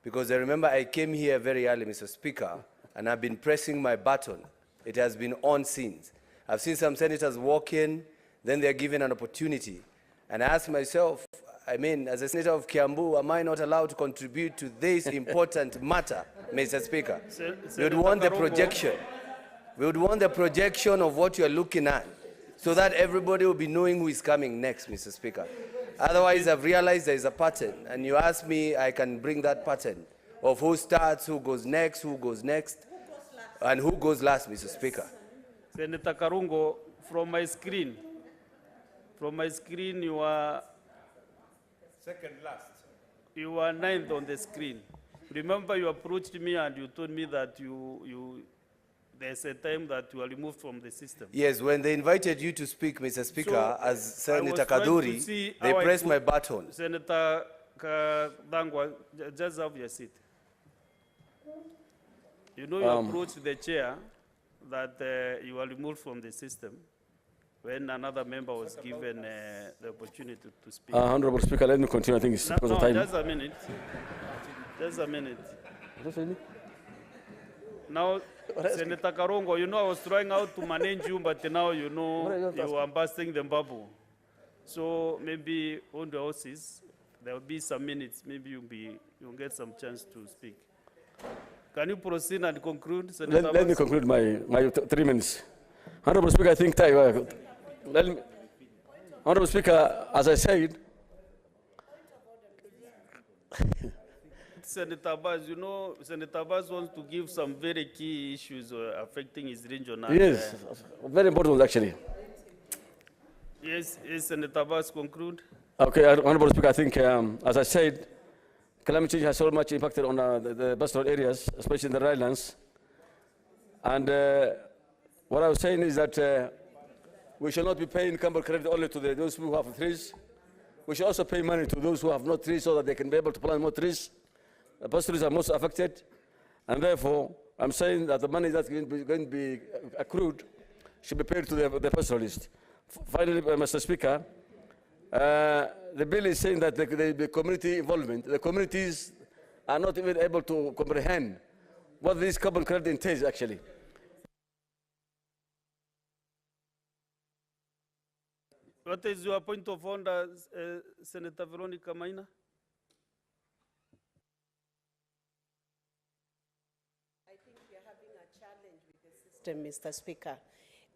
Because I remember I came here very early, Mr. Speaker, and I've been pressing my button. It has been on since. I've seen some senators walk in, then they're given an opportunity. And I ask myself, I mean, as a senator of Kiambu, am I not allowed to contribute to this important matter, Mr. Speaker? We would want the projection. We would want the projection of what you're looking at, so that everybody will be knowing who is coming next, Mr. Speaker. Otherwise, I've realized there is a pattern, and you ask me, I can bring that pattern of who starts, who goes next, and who goes last, Mr. Speaker. Senator Karungo, from my screen, you are second last. You are ninth on the screen. Remember, you approached me and you told me that there's a time that you are removed from the system. Yes, when they invited you to speak, Mr. Speaker, as Senator Kaduri, they pressed my button. Senator Dangwa, just have your seat. You know, you approached the chair that you were removed from the system when another member was given the opportunity to speak. Honorable Speaker, let me continue. I think it's because of time. Just a minute. Just a minute. Now, Senator Karongo, you know I was trying out to manage you, but now you know you are busting the bubble. So maybe on the houses, there will be some minutes. Maybe you'll get some chance to speak. Can you proceed and conclude, Senator? Let me conclude my 3 minutes. Honorable Speaker, I think Honorable Speaker, as I said, Senator Baz, you know, Senator Baz wants to give some very key issues affecting his region. yes, very important actually. Yes, Senator Baz, conclude. Okay, Honorable Speaker, I think, as I said, climate change has so much impacted on the pastoral areas, especially in the highlands. And what I was saying is that we should not be paying carbon credit only to those who have trees. We should also pay money to those who have no trees so that they can be able to plant more trees. The pastoralists are most affected, and therefore, I'm saying that the money that's going to be accrued should be paid to the pastoralists. Finally, Mr. Speaker, the bill is saying that the community involvement, the communities are not even able to comprehend what this carbon credit entails actually. What is your point of order, Senator Veronica Maina? I think we are having a challenge with the system, Mr. Speaker.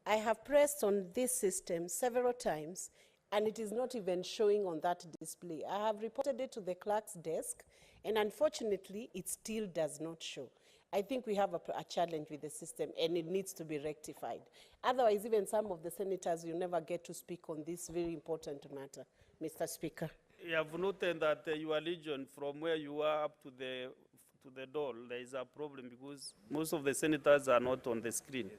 I have pressed on this system several times, and it is not even showing on that display. I have reported it to the clerk's desk, and unfortunately, it still does not show. I think we have a challenge with the system, and it needs to be rectified. Otherwise, even some of the senators will never get to speak on this very important matter, Mr. Speaker. You have noted that your region, from where you are up to the door, there is a problem because most of the senators are not on the screen.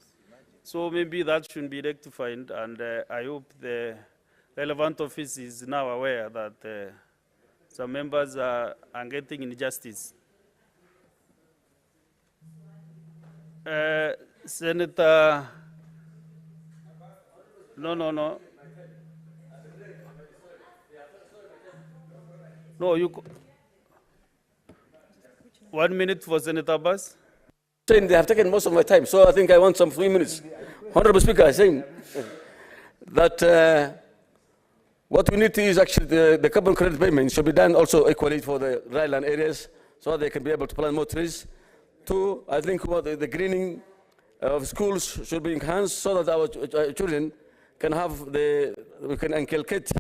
So maybe that should be rectified, and I hope the relevant office is now aware that some members are getting injustice. Senator, no. No, 1 minute for Senator Abbas. Saying they have taken most of my time, so I think I want some 3 minutes. Honorable Speaker, I'm saying that what we need to is actually the carbon credit payment should be done also equally for the dryland areas so that they can be able to plant more trees. 2, I think the greening of schools should be enhanced so that our children can have we can inculcate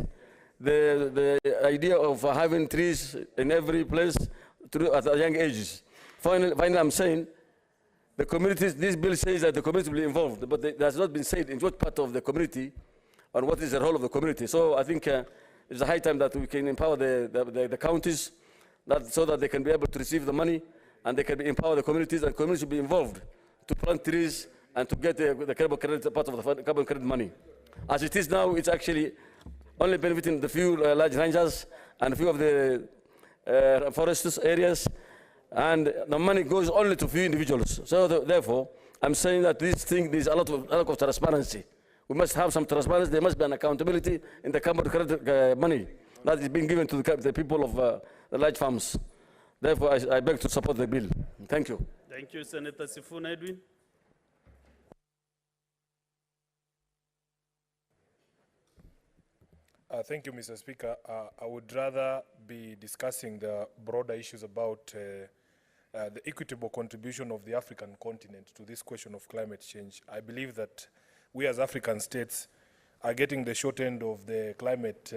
the idea of having trees in every place at young ages. Finally, I'm saying the communities, this bill says that the community will be involved, but it has not been said in what part of the community and what is the role of the community. So I think it's a high time that we can empower the counties so that they can be able to receive the money and they can empower the communities, and communities should be involved to plant trees and to get the carbon credit, part of the carbon credit money. As it is now, it's actually only benefiting the few large ranchers and a few of the forest areas, and the money goes only to few individuals. So therefore, I'm saying that this thing, there's a lot of transparency. We must have some transparency. There must be an accountability in the carbon credit money that is being given to the people of the large farms. Therefore, I beg to support the bill. Thank you. Thank you, Senator Sifuna Edwin. Thank you, Mr. Speaker. I would rather be discussing the broader issues about the equitable contribution of the African continent to this question of climate change. I believe that we as African states are getting the short end of the climate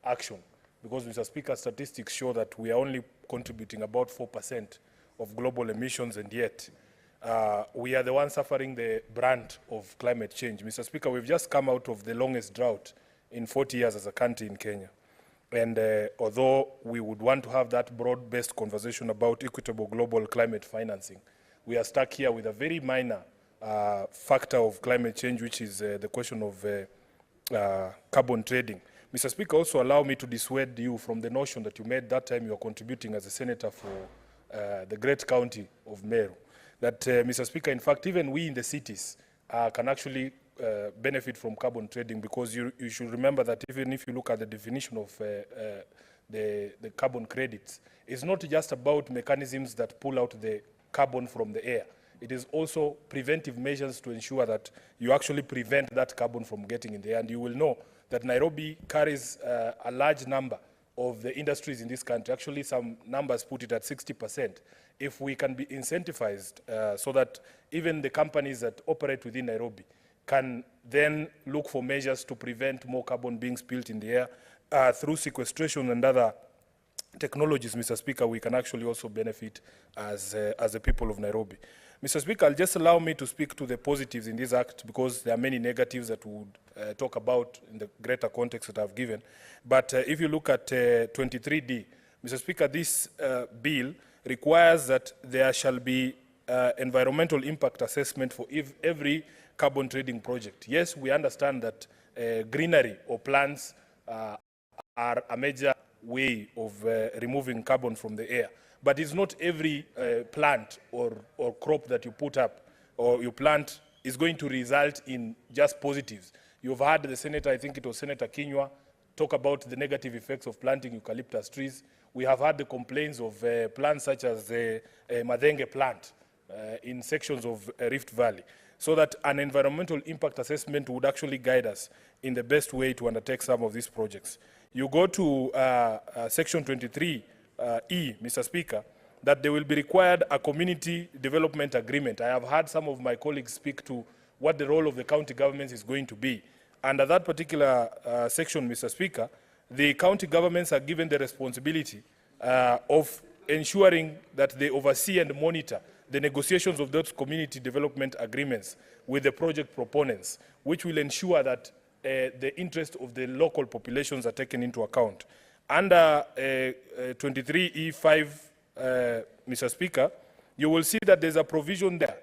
action because, Mr. Speaker, statistics show that we are only contributing about 4% of global emissions, and yet we are the ones suffering the brunt of climate change. Mr. Speaker, we've just come out of the longest drought in 40 years as a country in Kenya. And although we would want to have that broad-based conversation about equitable global climate financing, we are stuck here with a very minor factor of climate change, which is the question of carbon trading. Mr. Speaker, also allow me to dissuade you from the notion that you made that time you were contributing as a senator for the great county of Meru. That, Mr. Speaker, in fact, even we in the cities can actually benefit from carbon trading, because you should remember that even if you look at the definition of the carbon credits, it's not just about mechanisms that pull out the carbon from the air. It is also preventive measures to ensure that you actually prevent that carbon from getting in the air. And you will know that Nairobi carries a large number of the industries in this country. Actually, some numbers put it at 60%. If we can be incentivized so that even the companies that operate within Nairobi can then look for measures to prevent more carbon being spilled in the air through sequestration and other technologies, Mr. Speaker, we can actually also benefit as the people of Nairobi. Mr. Speaker, I'll just allow me to speak to the positives in this act, because there are many negatives that we would talk about in the greater context that I've given. But if you look at 23D, Mr. Speaker, this bill requires that there shall be environmental impact assessment for every carbon trading project. Yes, we understand that greenery or plants are a major way of removing carbon from the air. But it's not every plant or crop that you put up or you plant is going to result in just positives. You've heard the Senator, I think it was Senator Kinyua, talk about the negative effects of planting eucalyptus trees. We have had the complaints of plants such as the Madenge plant in sections of Rift Valley. So that an environmental impact assessment would actually guide us in the best way to undertake some of these projects. You go to section 23, E, Mr. Speaker, that they will be required a community development agreement. I have heard some of my colleagues speak to what the role of the county governments is going to be. Under that particular section, Mr. Speaker, the county governments are given the responsibility of ensuring that they oversee and monitor the negotiations of those community development agreements with the project proponents, which will ensure that the interest of the local populations are taken into account. Under 23E5, Mr. Speaker, you will see that there's a provision there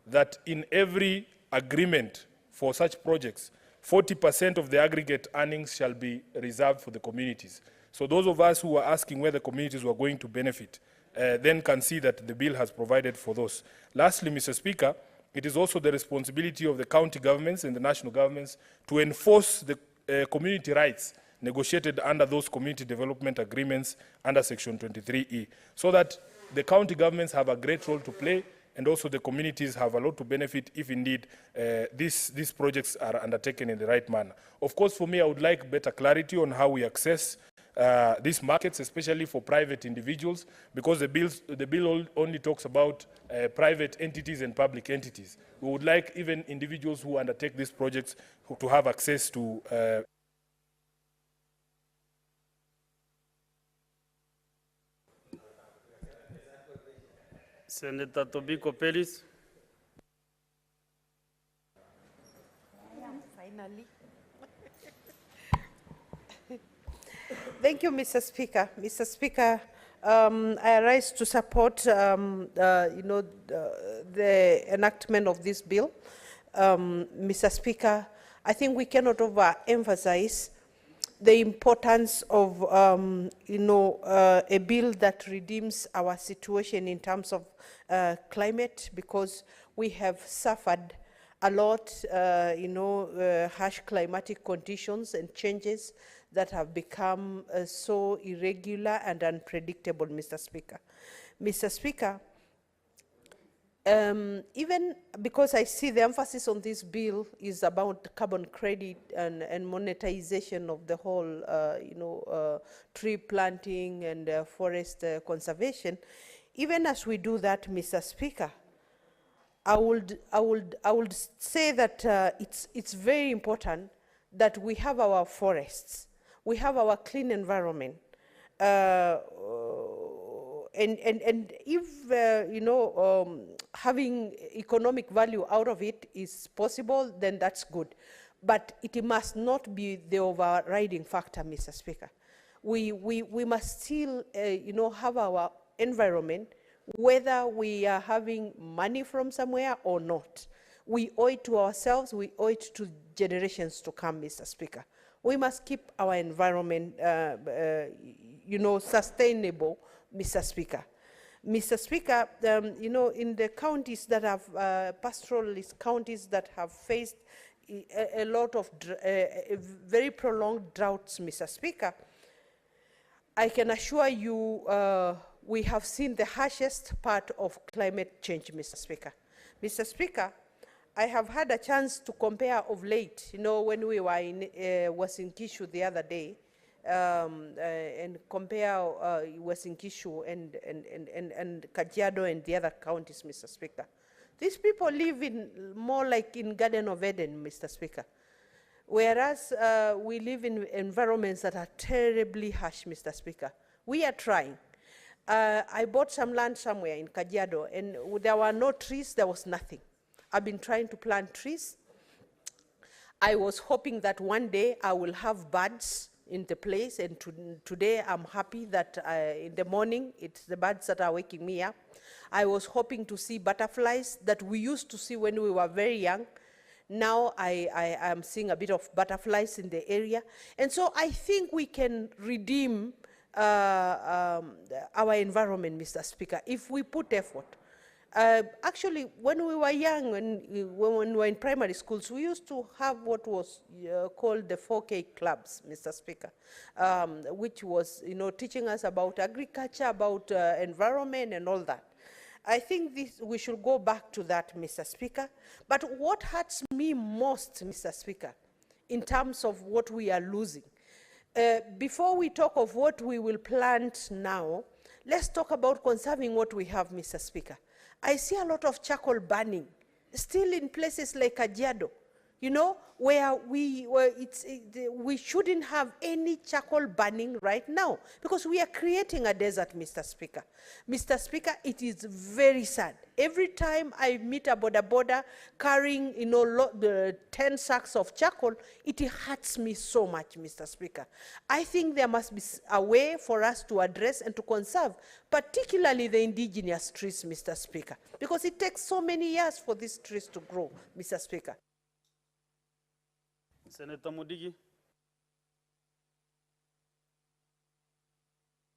that in every agreement for such projects, 40% of the aggregate earnings shall be reserved for the communities. So those of us who are asking where the communities were going to benefit then can see that the bill has provided for those. Lastly, Mr. Speaker, it is also the responsibility of the county governments and the national governments to enforce the community rights negotiated under those community development agreements under Section 23E, so that the county governments have a great role to play, and also the communities have a lot to benefit if indeed these projects are undertaken in the right manner. Of course, for me, I would like better clarity on how we access these markets, especially for private individuals, because the bill only talks about private entities and public entities. We would like even individuals who undertake these projects to have access to Senator Tobiko Pelis. Finally. Thank you, Mr. Speaker. Mr. Speaker, I rise to support, the enactment of this bill. Mr. Speaker, I think we cannot overemphasize the importance of, a bill that redeems our situation in terms of climate, because we have suffered a lot, harsh climatic conditions and changes that have become so irregular and unpredictable, Mr. Speaker. Mr. Speaker, even because I see the emphasis on this bill is about carbon credit and monetization of the whole, tree planting and forest conservation, even as we do that, Mr. Speaker, I would say that it's very important that we have our forests, we have our clean environment, and if having economic value out of it is possible, then that's good. But it must not be the overriding factor, Mr. Speaker. We must still, have our environment, whether we are having money from somewhere or not. We owe it to ourselves, we owe it to generations to come, Mr. Speaker. We must keep our environment, sustainable, Mr. Speaker. Mr. Speaker, you know, in the counties that have, pastoralist counties that have faced a lot of very prolonged droughts, Mr. Speaker, I can assure you we have seen the harshest part of climate change, Mr. Speaker. Mr. Speaker, I have had a chance to compare of late, you know, when we were in, was in Kishu the other day, and compare Western Kishu and Kajiado and the other counties, Mr. Speaker. These people live in more like in Garden of Eden, Mr. Speaker. Whereas we live in environments that are terribly harsh, Mr. Speaker. We are trying. I bought some land somewhere in Kajiado, and there were no trees, there was nothing. I've been trying to plant trees. I was hoping that one day I will have birds in the place, and today I'm happy that in the morning, it's the birds that are waking me up. I was hoping to see butterflies that we used to see when we were very young. Now I am seeing a bit of butterflies in the area. And so I think we can redeem our environment, Mr. Speaker, if we put effort. Actually, when we were young, when we were in primary schools, we used to have what was called the 4K clubs, Mr. Speaker, which was, you know, teaching us about agriculture, about environment and all that. I think we should go back to that, Mr. Speaker. But what hurts me most, Mr. Speaker, in terms of what we are losing, before we talk of what we will plant now, let's talk about conserving what we have, Mr. Speaker. I see a lot of charcoal burning, still in places like Kajiado, you know, where we shouldn't have any charcoal burning right now, because we are creating a desert, Mr. Speaker. Mr. Speaker, it is very sad. Every time I meet a border carrying, you know, the 10 sacks of charcoal, it hurts me so much, Mr. Speaker. I think there must be a way for us to address and to conserve, particularly the indigenous trees, Mr. Speaker, because it takes so many years for these trees to grow, Mr. Speaker. Senator Mudigi.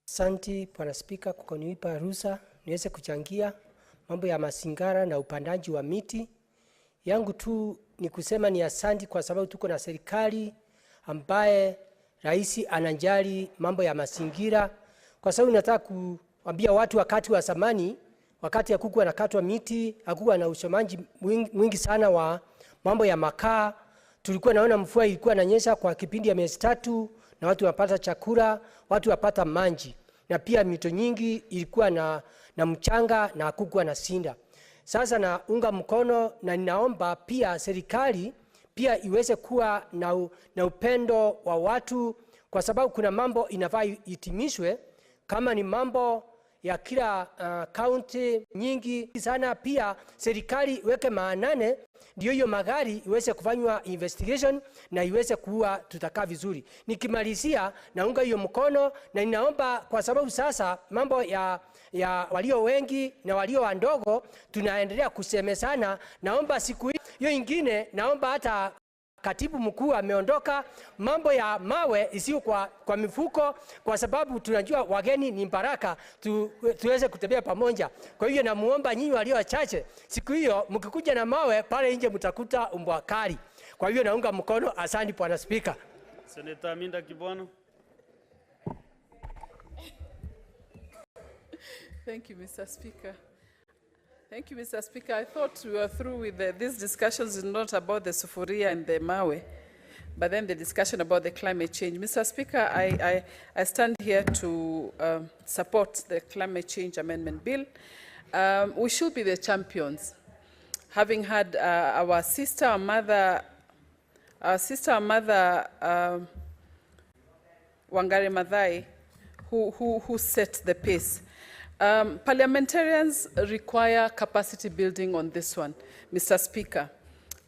Asante Bwana Spika kwa kunipa ruhusa niweze kuchangia mambo ya mazingira na upandaji wa miti. Yangu tu ni kusema ni asante kwa sababu tuko na serikali ambaye rais anajali mambo ya mazingira, kwa sababu nataka kuambia watu wakati wa zamani, wakati hakukuwa nakatwa miti, hakukuwa na usomaji mwingi sana wa mambo ya makaa. Tulikuwa naona mvua ilikuwa inanyesha kwa kipindi ya miezi 3 na watu wapata chakula, watu wapata maji. Na pia mito nyingi ilikuwa na mchanga na hakukuwa na sinda. Sasa naunga mkono na ninaomba pia serikali pia iweze kuwa na upendo wa watu, kwa sababu kuna mambo inafaa itimishwe, kama ni mambo ya kila county nyingi sana. Pia serikali iweke maanane ndio hiyo magari iweze kufanywa investigation na iweze kuwa tutakaa vizuri. Nikimalizia naunga hiyo mkono, na ninaomba kwa sababu sasa mambo ya walio wengi na walio wandogo tunaendelea kusemezana, naomba siku hiyo ingine, naomba hata katibu mkuu ameondoka, mambo ya mawe isiyo kwa mifuko, kwa sababu tunajua wageni ni baraka, tuweze kutembea pamoja. Kwa hiyo namuomba nyinyi walio wachache, siku hiyo mkikuja na mawe pale nje mtakuta umbwa kali. Kwa hiyo naunga mkono. Asante Bwana Spika. Senator Minda Kibono. Thank you, Mr. Speaker. Thank you, Mr. Speaker. I thought we were through with these discussions, not about the sufuria and the mawe, but then the discussion about the climate change. Mr. Speaker, I stand here to support the climate change amendment bill. We should be the champions. Having had our sister, mother, Wangari Maathai, who set the pace. Parliamentarians require capacity building on this one, Mr. Speaker.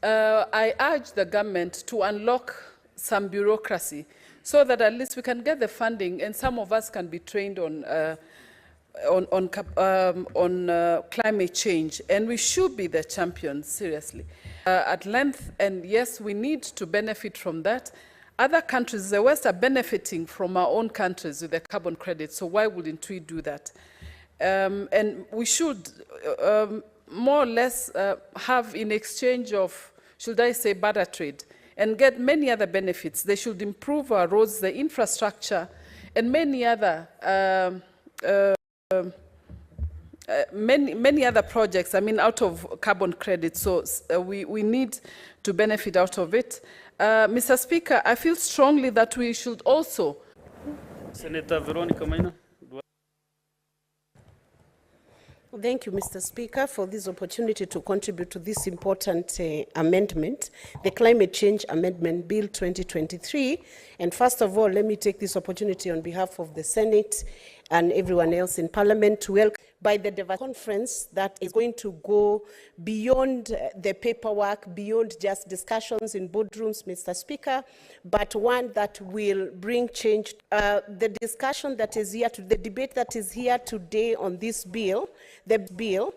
I urge the government to unlock some bureaucracy so that at least we can get the funding and some of us can be trained on climate change. And we should be the champions, seriously, at length. And yes, we need to benefit from that. Other countries, the West, are benefiting from our own countries with the carbon credits, so why wouldn't we do that? and we should more or less have in exchange of, should I say, barter trade, and get many other benefits. They should improve our roads, the infrastructure, and many other many other projects, I mean, out of carbon credits. So we need to benefit out of it. Mr. Speaker, I feel strongly that we should also... Senator Veronica Maina. Thank you, Mr. Speaker, for this opportunity to contribute to this important amendment, the Climate Change Amendment Bill 2023. And first of all, let me take this opportunity on behalf of the Senate and everyone else in Parliament to welcome by the conference that is going to go beyond the paperwork, beyond just discussions in boardrooms, Mr. Speaker, but one that will bring change. The discussion that is here, the debate that is here today on this bill, the bill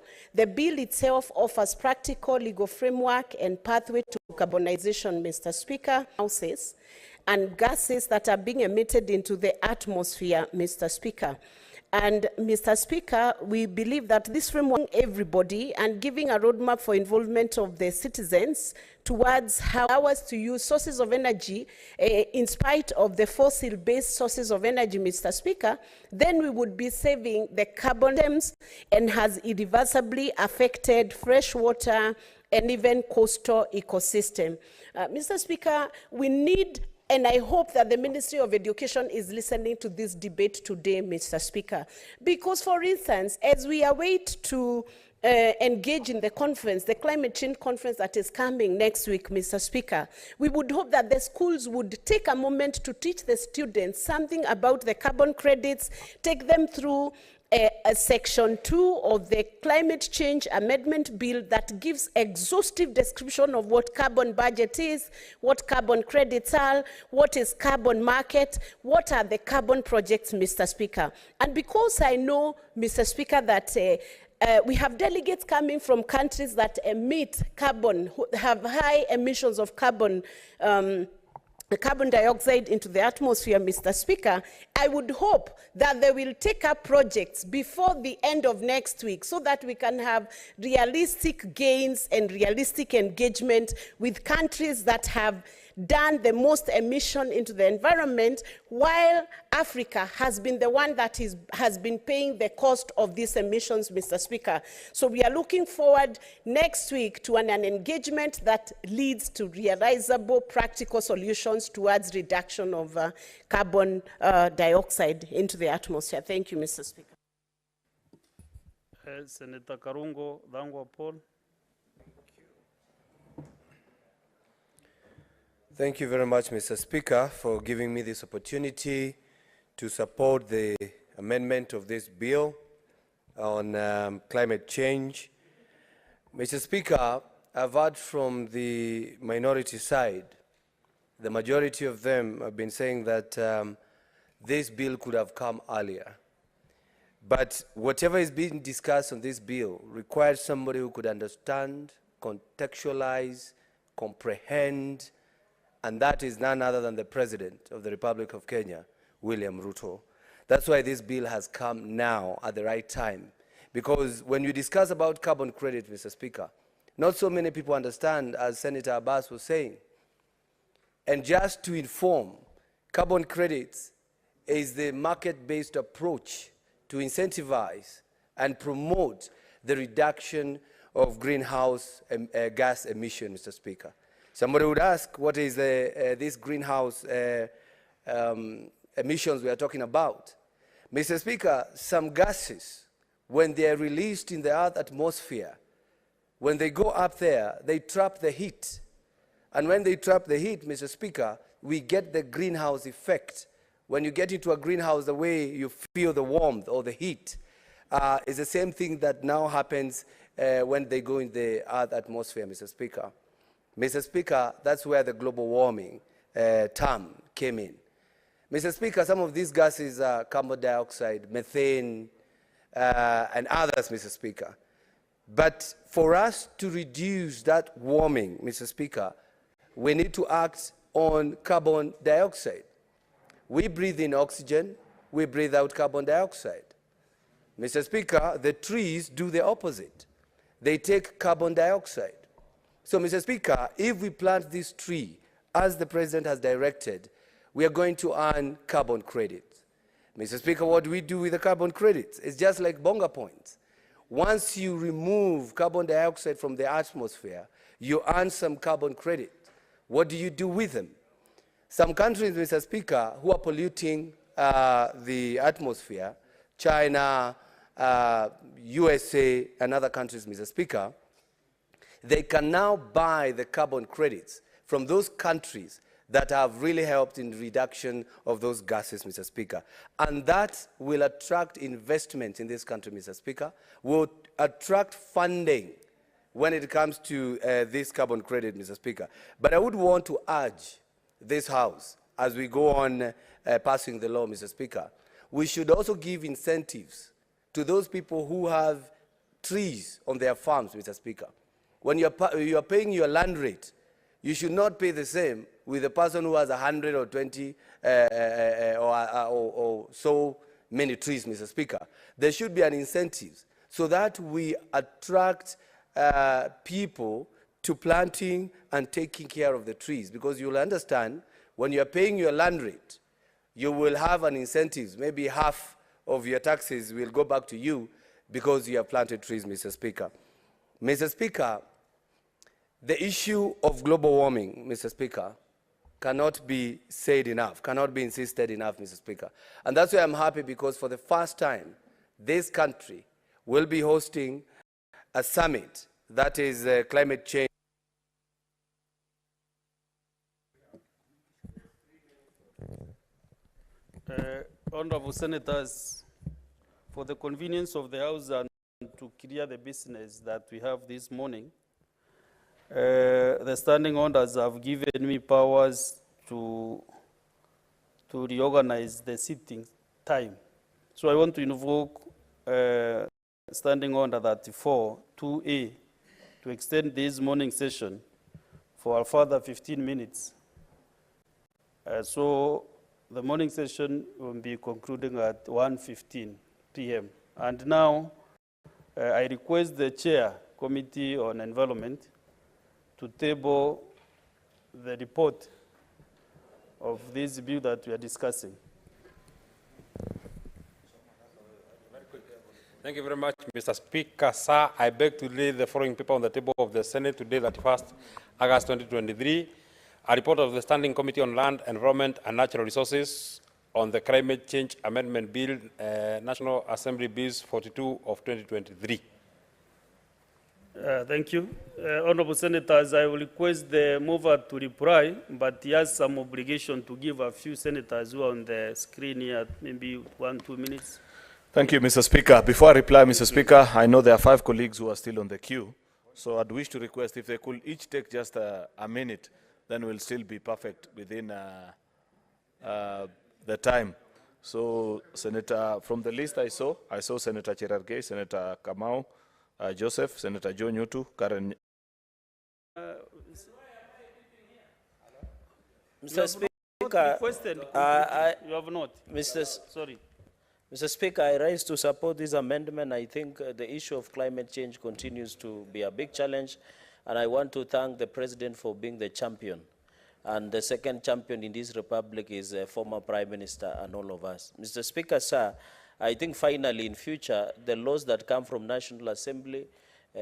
itself offers practical legal framework and pathway to carbonization, Mr. Speaker, houses and gases that are being emitted into the atmosphere, Mr. Speaker. And Mr. Speaker, we believe that this framework everybody and giving a roadmap for involvement of the citizens towards how ours to use sources of energy in spite of the fossil-based sources of energy, Mr. Speaker, then we would be saving the carbon and has irreversibly affected freshwater and even coastal ecosystem. Mr. Speaker, we need, and I hope that the Ministry of Education is listening to this debate today, Mr. Speaker, because, for instance, as we await to engage in the conference, the climate change conference that is coming next week, Mr. Speaker, we would hope that the schools would take a moment to teach the students something about the carbon credits, take them through a section 2 of the Climate Change Amendment Bill that gives exhaustive description of what carbon budget is, what carbon credits are, what is carbon market, what are the carbon projects, Mr. Speaker. And because I know, Mr. Speaker, that we have delegates coming from countries that emit carbon, who have high emissions of carbon dioxide into the atmosphere, Mr. Speaker, I would hope that they will take up projects before the end of next week so that we can have realistic gains and realistic engagement with countries that have done the most emission into the environment, while Africa has been the one that has been paying the cost of these emissions, Mr. Speaker. So we are looking forward next week to an engagement that leads to realizable, practical solutions towards reduction of carbon dioxide into the atmosphere. Thank you, Mr. Speaker. Senator Karungo Dhangwa Paul. Thank you very much, Mr. Speaker, for giving me this opportunity to support the amendment of this bill on climate change. Mr. Speaker, I've heard from the minority side, the majority of them have been saying that this bill could have come earlier. But whatever is being discussed on this bill requires somebody who could understand, contextualize, comprehend, and that is none other than the President of the Republic of Kenya, William Ruto. That's why this bill has come now at the right time. Because when you discuss about carbon credit, Mr. Speaker, not so many people understand, as Senator Abbas was saying. And just to inform, carbon credits is the market-based approach to incentivize and promote the reduction of greenhouse gas emission, Mr. Speaker. Somebody would ask, what is this greenhouse emissions we are talking about? Mr. Speaker, some gases, when they are released in the Earth's atmosphere, when they go up there, they trap the heat. And when they trap the heat, Mr. Speaker, we get the greenhouse effect. When you get into a greenhouse, the way you feel the warmth or the heat is the same thing that now happens when they go in the Earth's atmosphere, Mr. Speaker. Mr. Speaker, that's where the global warming term came in. Mr. Speaker, some of these gases are carbon dioxide, methane, and others, Mr. Speaker. But for us to reduce that warming, Mr. Speaker, we need to act on carbon dioxide. We breathe in oxygen, we breathe out carbon dioxide. Mr. Speaker, the trees do the opposite. They take carbon dioxide. So, Mr. Speaker, if we plant this tree, as the President has directed, we are going to earn carbon credits. Mr. Speaker, what do we do with the carbon credits? It's just like bonga points. Once you remove carbon dioxide from the atmosphere, you earn some carbon credit. What do you do with them? Some countries, Mr. Speaker, who are polluting the atmosphere, China, USA, and other countries, Mr. Speaker, they can now buy the carbon credits from those countries that have really helped in reduction of those gases, Mr. Speaker. And that will attract investment in this country, Mr. Speaker, will attract funding when it comes to this carbon credit, Mr. Speaker. But I would want to urge this House, as we go on passing the law, Mr. Speaker, we should also give incentives to those people who have trees on their farms, Mr. Speaker. When you are paying your land rate, you should not pay the same with a person who has 100 or 20 or so many trees, Mr. Speaker. There should be an incentive so that we attract people to planting and taking care of the trees, because you'll understand when you're paying your land rate, you will have an incentive. Maybe half of your taxes will go back to you because you have planted trees, Mr. Speaker. Mr. Speaker, the issue of global warming, Mr. Speaker, cannot be said enough, cannot be insisted enough, Mr. Speaker. And that's why I'm happy, because for the first time, this country will be hosting a summit that is climate change. Honorable Senators, for the convenience of the House and to clear the business that we have this morning, the standing orders have given me powers to reorganize the sitting time. So I want to invoke standing order 34, 2A, to extend this morning session for a further 15 minutes. So the morning session will be concluding at 1:15 p.m. And now I request the Chair, Committee on Environment, to table the report of this bill that we are discussing. Thank you very much, Mr. Speaker. Sir, I beg to lay the following paper on the table of the Senate today, 31st August 2023, a report of the Standing Committee on Land, Environment and Natural Resources on the Climate Change Amendment Bill, National Assembly Bills 42 of 2023. Thank you. Honorable Senators, I will request the mover to reply, but he has some obligation to give a few senators who are on the screen here, maybe 1-2 minutes. Thank you, Mr. Speaker. Before I reply, Mr. Speaker, I know there are 5 colleagues who are still on the queue, so I'd wish to request if they could each take just a minute, then we'll still be perfect within the time. So, Senator, from the list I saw Senator Cherargei, Senator Kamau, Joseph, Senator Joe Nyutu, Karen. Mr. Speaker, you have not. Sorry. Mr. Speaker, I rise to support this amendment. I think the issue of climate change continues to be a big challenge, and I want to thank the President for being the champion. And the second champion in this republic is former Prime Minister and all of us. Mr. Speaker, sir, I think finally in future, the laws that come from National Assembly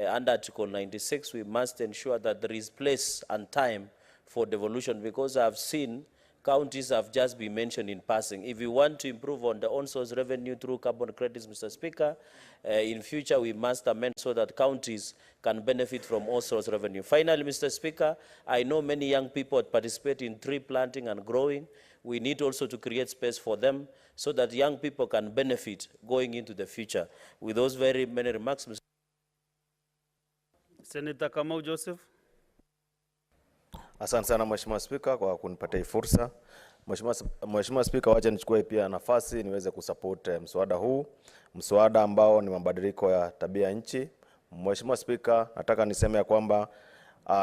under Article 96, we must ensure that there is place and time for devolution, because I've seen counties have just been mentioned in passing. If we want to improve on the on-source revenue through carbon credits, Mr. Speaker, in future we must amend so that counties can benefit from on-source revenue. Finally, Mr. Speaker, I know many young people participate in tree planting and growing. We need also to create space for them so that young people can benefit going into the future. With those very many remarks, Mr. Senator Kamau Joseph. Asante sana Mheshimiwa Spika kwa kunipatia hii fursa. Mheshimiwa Spika, wacha nichukue pia nafasi niweze kusupport mswada huu, mswada ambao ni mabadiliko ya tabia nchi. Mheshimiwa Spika, nataka niseme ya kwamba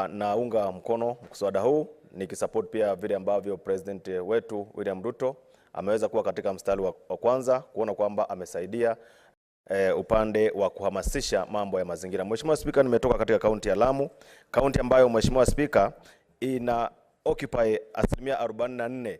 naunga mkono mswada huu, nikisupport pia vile ambavyo President wetu William Ruto ameweza kuwa katika mstari wa kwanza kuona kwamba amesaidia upande wa kuhamasisha mambo ya mazingira. Mheshimiwa Spika, nimetoka katika kaunti ya Lamu, kaunti ambayo Mheshimiwa Spika ina occupy 44%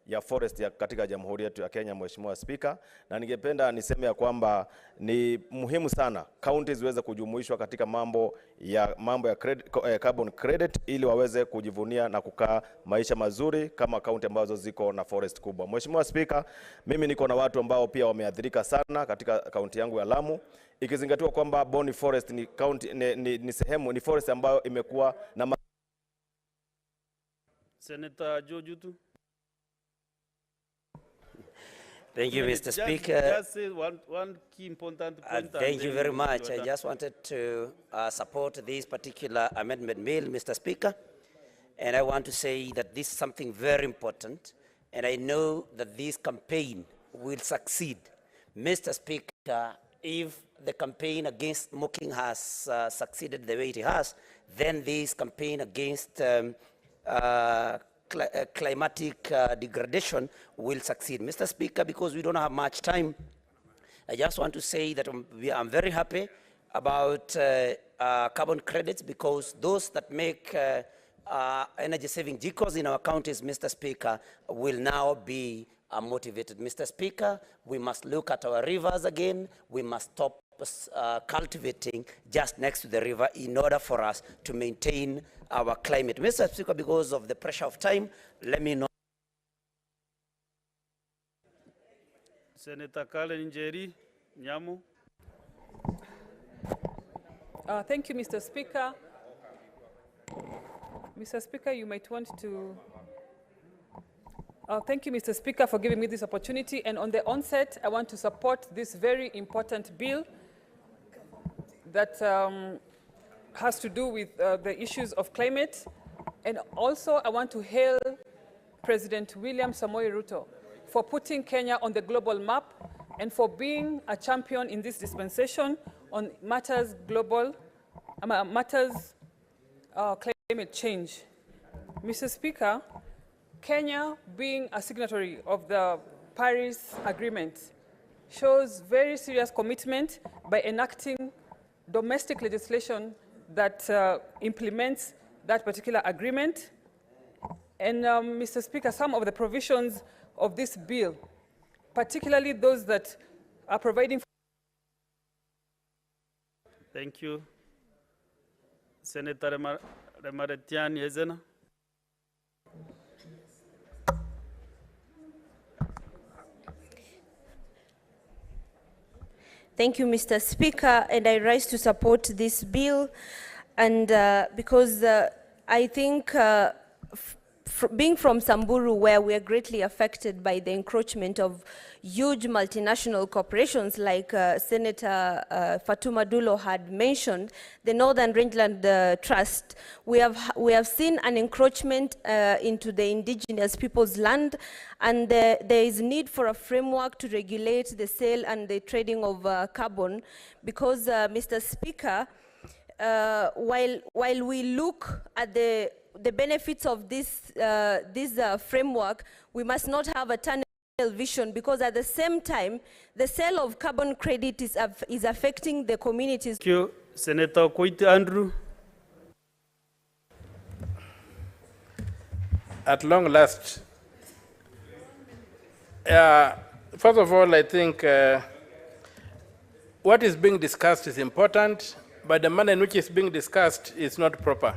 ya forest ya katika Jamhuri yetu ya Kenya, Mheshimiwa Spika, na ningependa niseme ya kwamba ni muhimu sana counties ziweze kujumuishwa katika mambo ya carbon credit ili waweze kujivunia na kukaa maisha mazuri kama county ambazo ziko na forest kubwa. Mheshimiwa Spika, mimi niko na watu ambao pia wameathirika sana katika kaunti yangu ya Lamu, ikizingatiwa kwamba Boni Forest ni county ni forest ambayo imekuwa na Senator Jojutu. Thank you, Mr. Speaker. Just say one key important point. Thank you very much. I just wanted to support this particular amendment bill, Mr. Speaker. And I want to say that this is something very important. And I know that this campaign will succeed. Mr. Speaker, if the campaign against smoking has succeeded the way it has, then this campaign against climatic degradation will succeed. Mr. Speaker, because we don't have much time, I just want to say that I'm very happy about carbon credits, because those that make energy-saving vehicles in our counties, Mr. Speaker, will now be motivated. Mr. Speaker, we must look at our rivers again. We must stop cultivating just next to the river in order for us to maintain our climate. Mr. Speaker, because of the pressure of time, let me know. Senator Kalen Njeri, Nyamu. Thank you, Mr. Speaker. Mr. Speaker, you might want to... thank you, Mr. Speaker, for giving me this opportunity. And on the onset, I want to support this very important bill that has to do with the issues of climate. And also, I want to hail President William Samoei Ruto for putting Kenya on the global map and for being a champion in this dispensation on matters climate change. Mr. Speaker, Kenya, being a signatory of the Paris Agreement, shows very serious commitment by enacting domestic legislation that implements that particular agreement. And Mr. Speaker, some of the provisions of this bill, particularly those that are providing for... Thank you. Senator Remaretian Yezena. Thank you, Mr. Speaker, and I rise to support this bill, and because I think being from Samburu, where we are greatly affected by the encroachment of huge multinational corporations like Senator Fatuma Dulo had mentioned, the Northern Rangeland Trust, we have seen an encroachment into the indigenous people's land, and there is need for a framework to regulate the sale and the trading of carbon, because, Mr. Speaker, while we look at the benefits of this framework, we must not have a tunnel vision, because at the same time, the sale of carbon credit is affecting the communities. Thank you. Senator Koiti Andrew. At long last, first of all, I think what is being discussed is important, but the manner in which it's being discussed is not proper.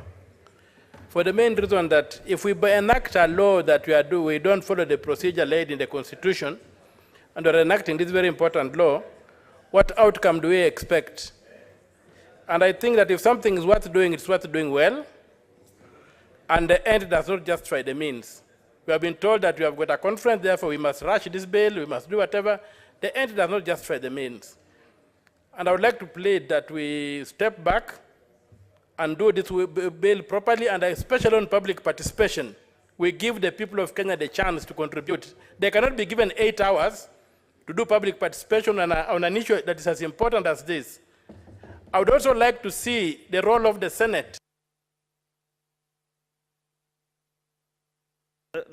For the main reason that if we enact a law that we don't follow the procedure laid in the Constitution, and we're enacting this very important law, what outcome do we expect? And I think that if something is worth doing, it's worth doing well, and the end does not justify the means. We have been told that we have got a conference, therefore we must rush this bill, we must do whatever. The end does not justify the means. And I would like to plead that we step back and do this bill properly, and especially on public participation. We give the people of Kenya the chance to contribute. They cannot be given 8 hours to do public participation on an issue that is as important as this. I would also like to see the role of the Senate.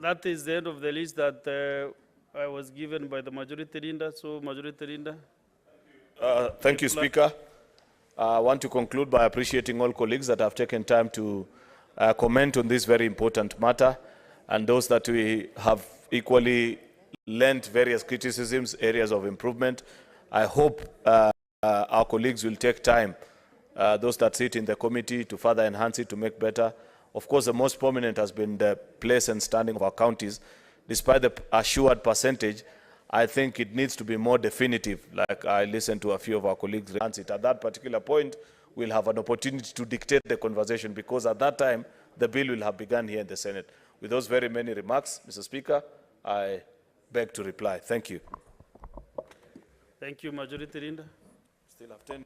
That is the end of the list that I was given by the majority leader. So, majority leader. Thank you, Speaker. I want to conclude by appreciating all colleagues that have taken time to comment on this very important matter, and those that we have equally lent various criticisms, areas of improvement. I hope our colleagues will take time, those that sit in the committee, to further enhance it, to make better. Of course, the most prominent has been the place and standing of our counties. Despite the assured percentage, I think it needs to be more definitive, like I listened to a few of our colleagues. At that particular point, we'll have an opportunity to dictate the conversation, because at that time, the bill will have begun here in the Senate. With those very many remarks, Mr. Speaker, I beg to reply. Thank you. Thank you, Majority Leader. Still have 10.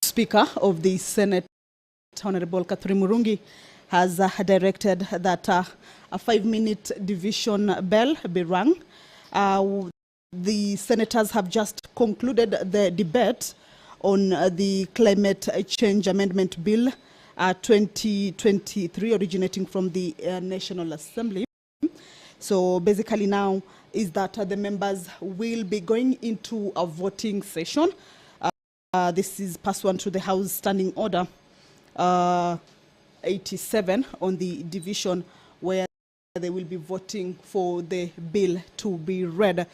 Speaker of the Senate, Honorable Kathryn Murungi, has directed that a 5-minute division bell be rung. The senators have just concluded the debate on the Climate Change Amendment Bill 2023, originating from the National Assembly. So basically now is that the members will be going into a voting session. This is pursuant to the House Standing Order 87 on the division, where they will be voting for the bill to be read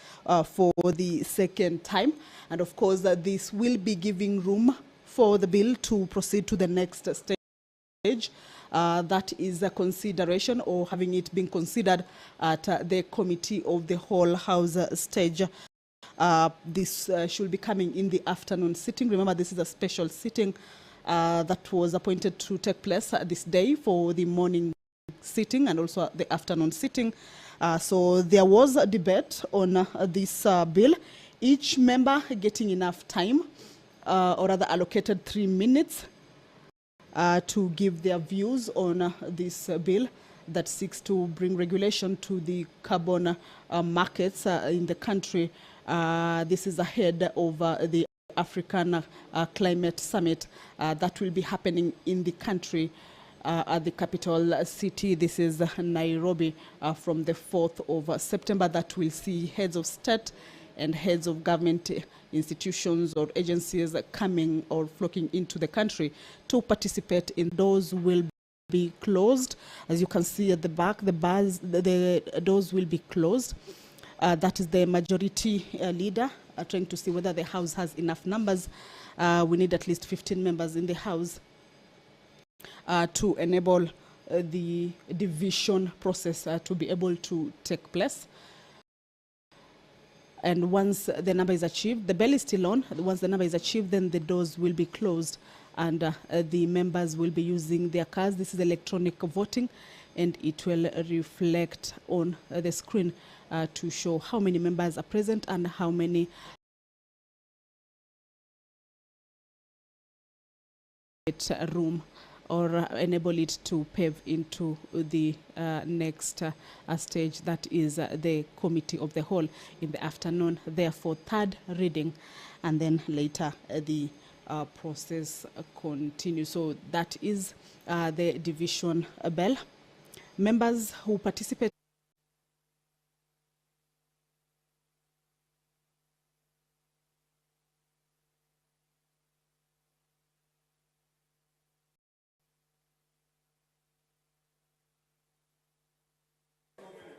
for the second time. And of course, this will be giving room for the bill to proceed to the next stage. That is a consideration, or having it been considered at the Committee of the Whole House stage. This should be coming in the afternoon sitting. Remember, this is a special sitting that was appointed to take place this day for the morning sitting and also the afternoon sitting. So there was a debate on this bill, each member getting enough time, or rather allocated 3 minutes to give their views on this bill that seeks to bring regulation to the carbon markets in the country. This is ahead of the African Climate Summit that will be happening in the country at the capital city. This is Nairobi from the 4th of September. That will see heads of state and heads of government institutions or agencies coming or flocking into the country to participate in. Those will be closed. As you can see at the back, the doors will be closed. That is the majority leader trying to see whether the House has enough numbers. We need at least 15 members in the House to enable the division process to be able to take place. And once the number is achieved, the bell is still on. Once the number is achieved, then the doors will be closed and the members will be using their cards. This is electronic voting, and it will reflect on the screen to show how many members are present and how many room, or enable it to pave into the next stage, that is the Committee of the Whole in the afternoon. Therefore, third reading, and then later the process continues. So that is the division bell. Members who participate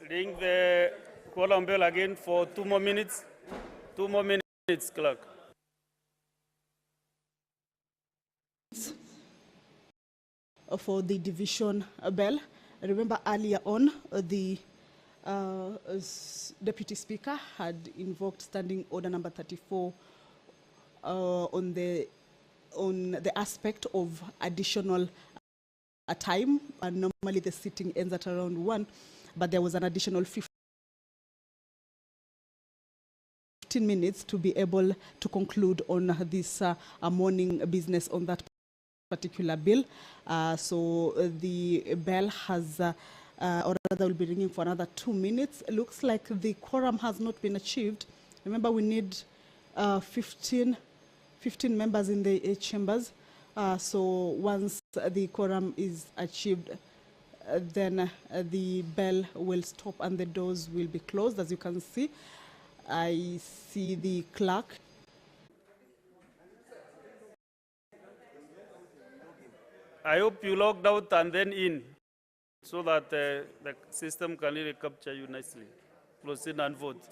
Ring the quorum bell again for 2 more minutes. 2 more minutes, clerk. For the division bell. Remember earlier on, the Deputy Speaker had invoked Standing Order number 34 on the aspect of additional time. And normally the sitting ends at around 1, but there was an additional 15 15 minutes to be able to conclude on this morning business on that particular bill. So the bell has, or rather will be ringing for another 2 minutes. It looks like the quorum has not been achieved. Remember, we need 15 members in the chambers. So once the quorum is achieved, then the bell will stop and the doors will be closed. As you can see, I see the clerk. I hope you logged out and then in, so that the system can really capture you nicely. Proceed and vote.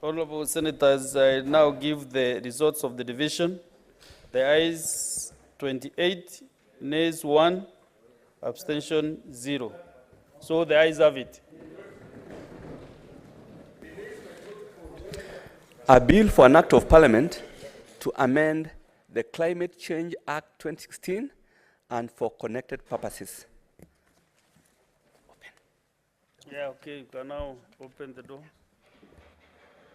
Honorable Senators, I now give the results of the division. The ayes 28, nays 1, abstention 0. So the ayes have it. A bill for an act of parliament to amend the Climate Change Act 2016 and for connected purposes. Yeah, okay, you can now open the door.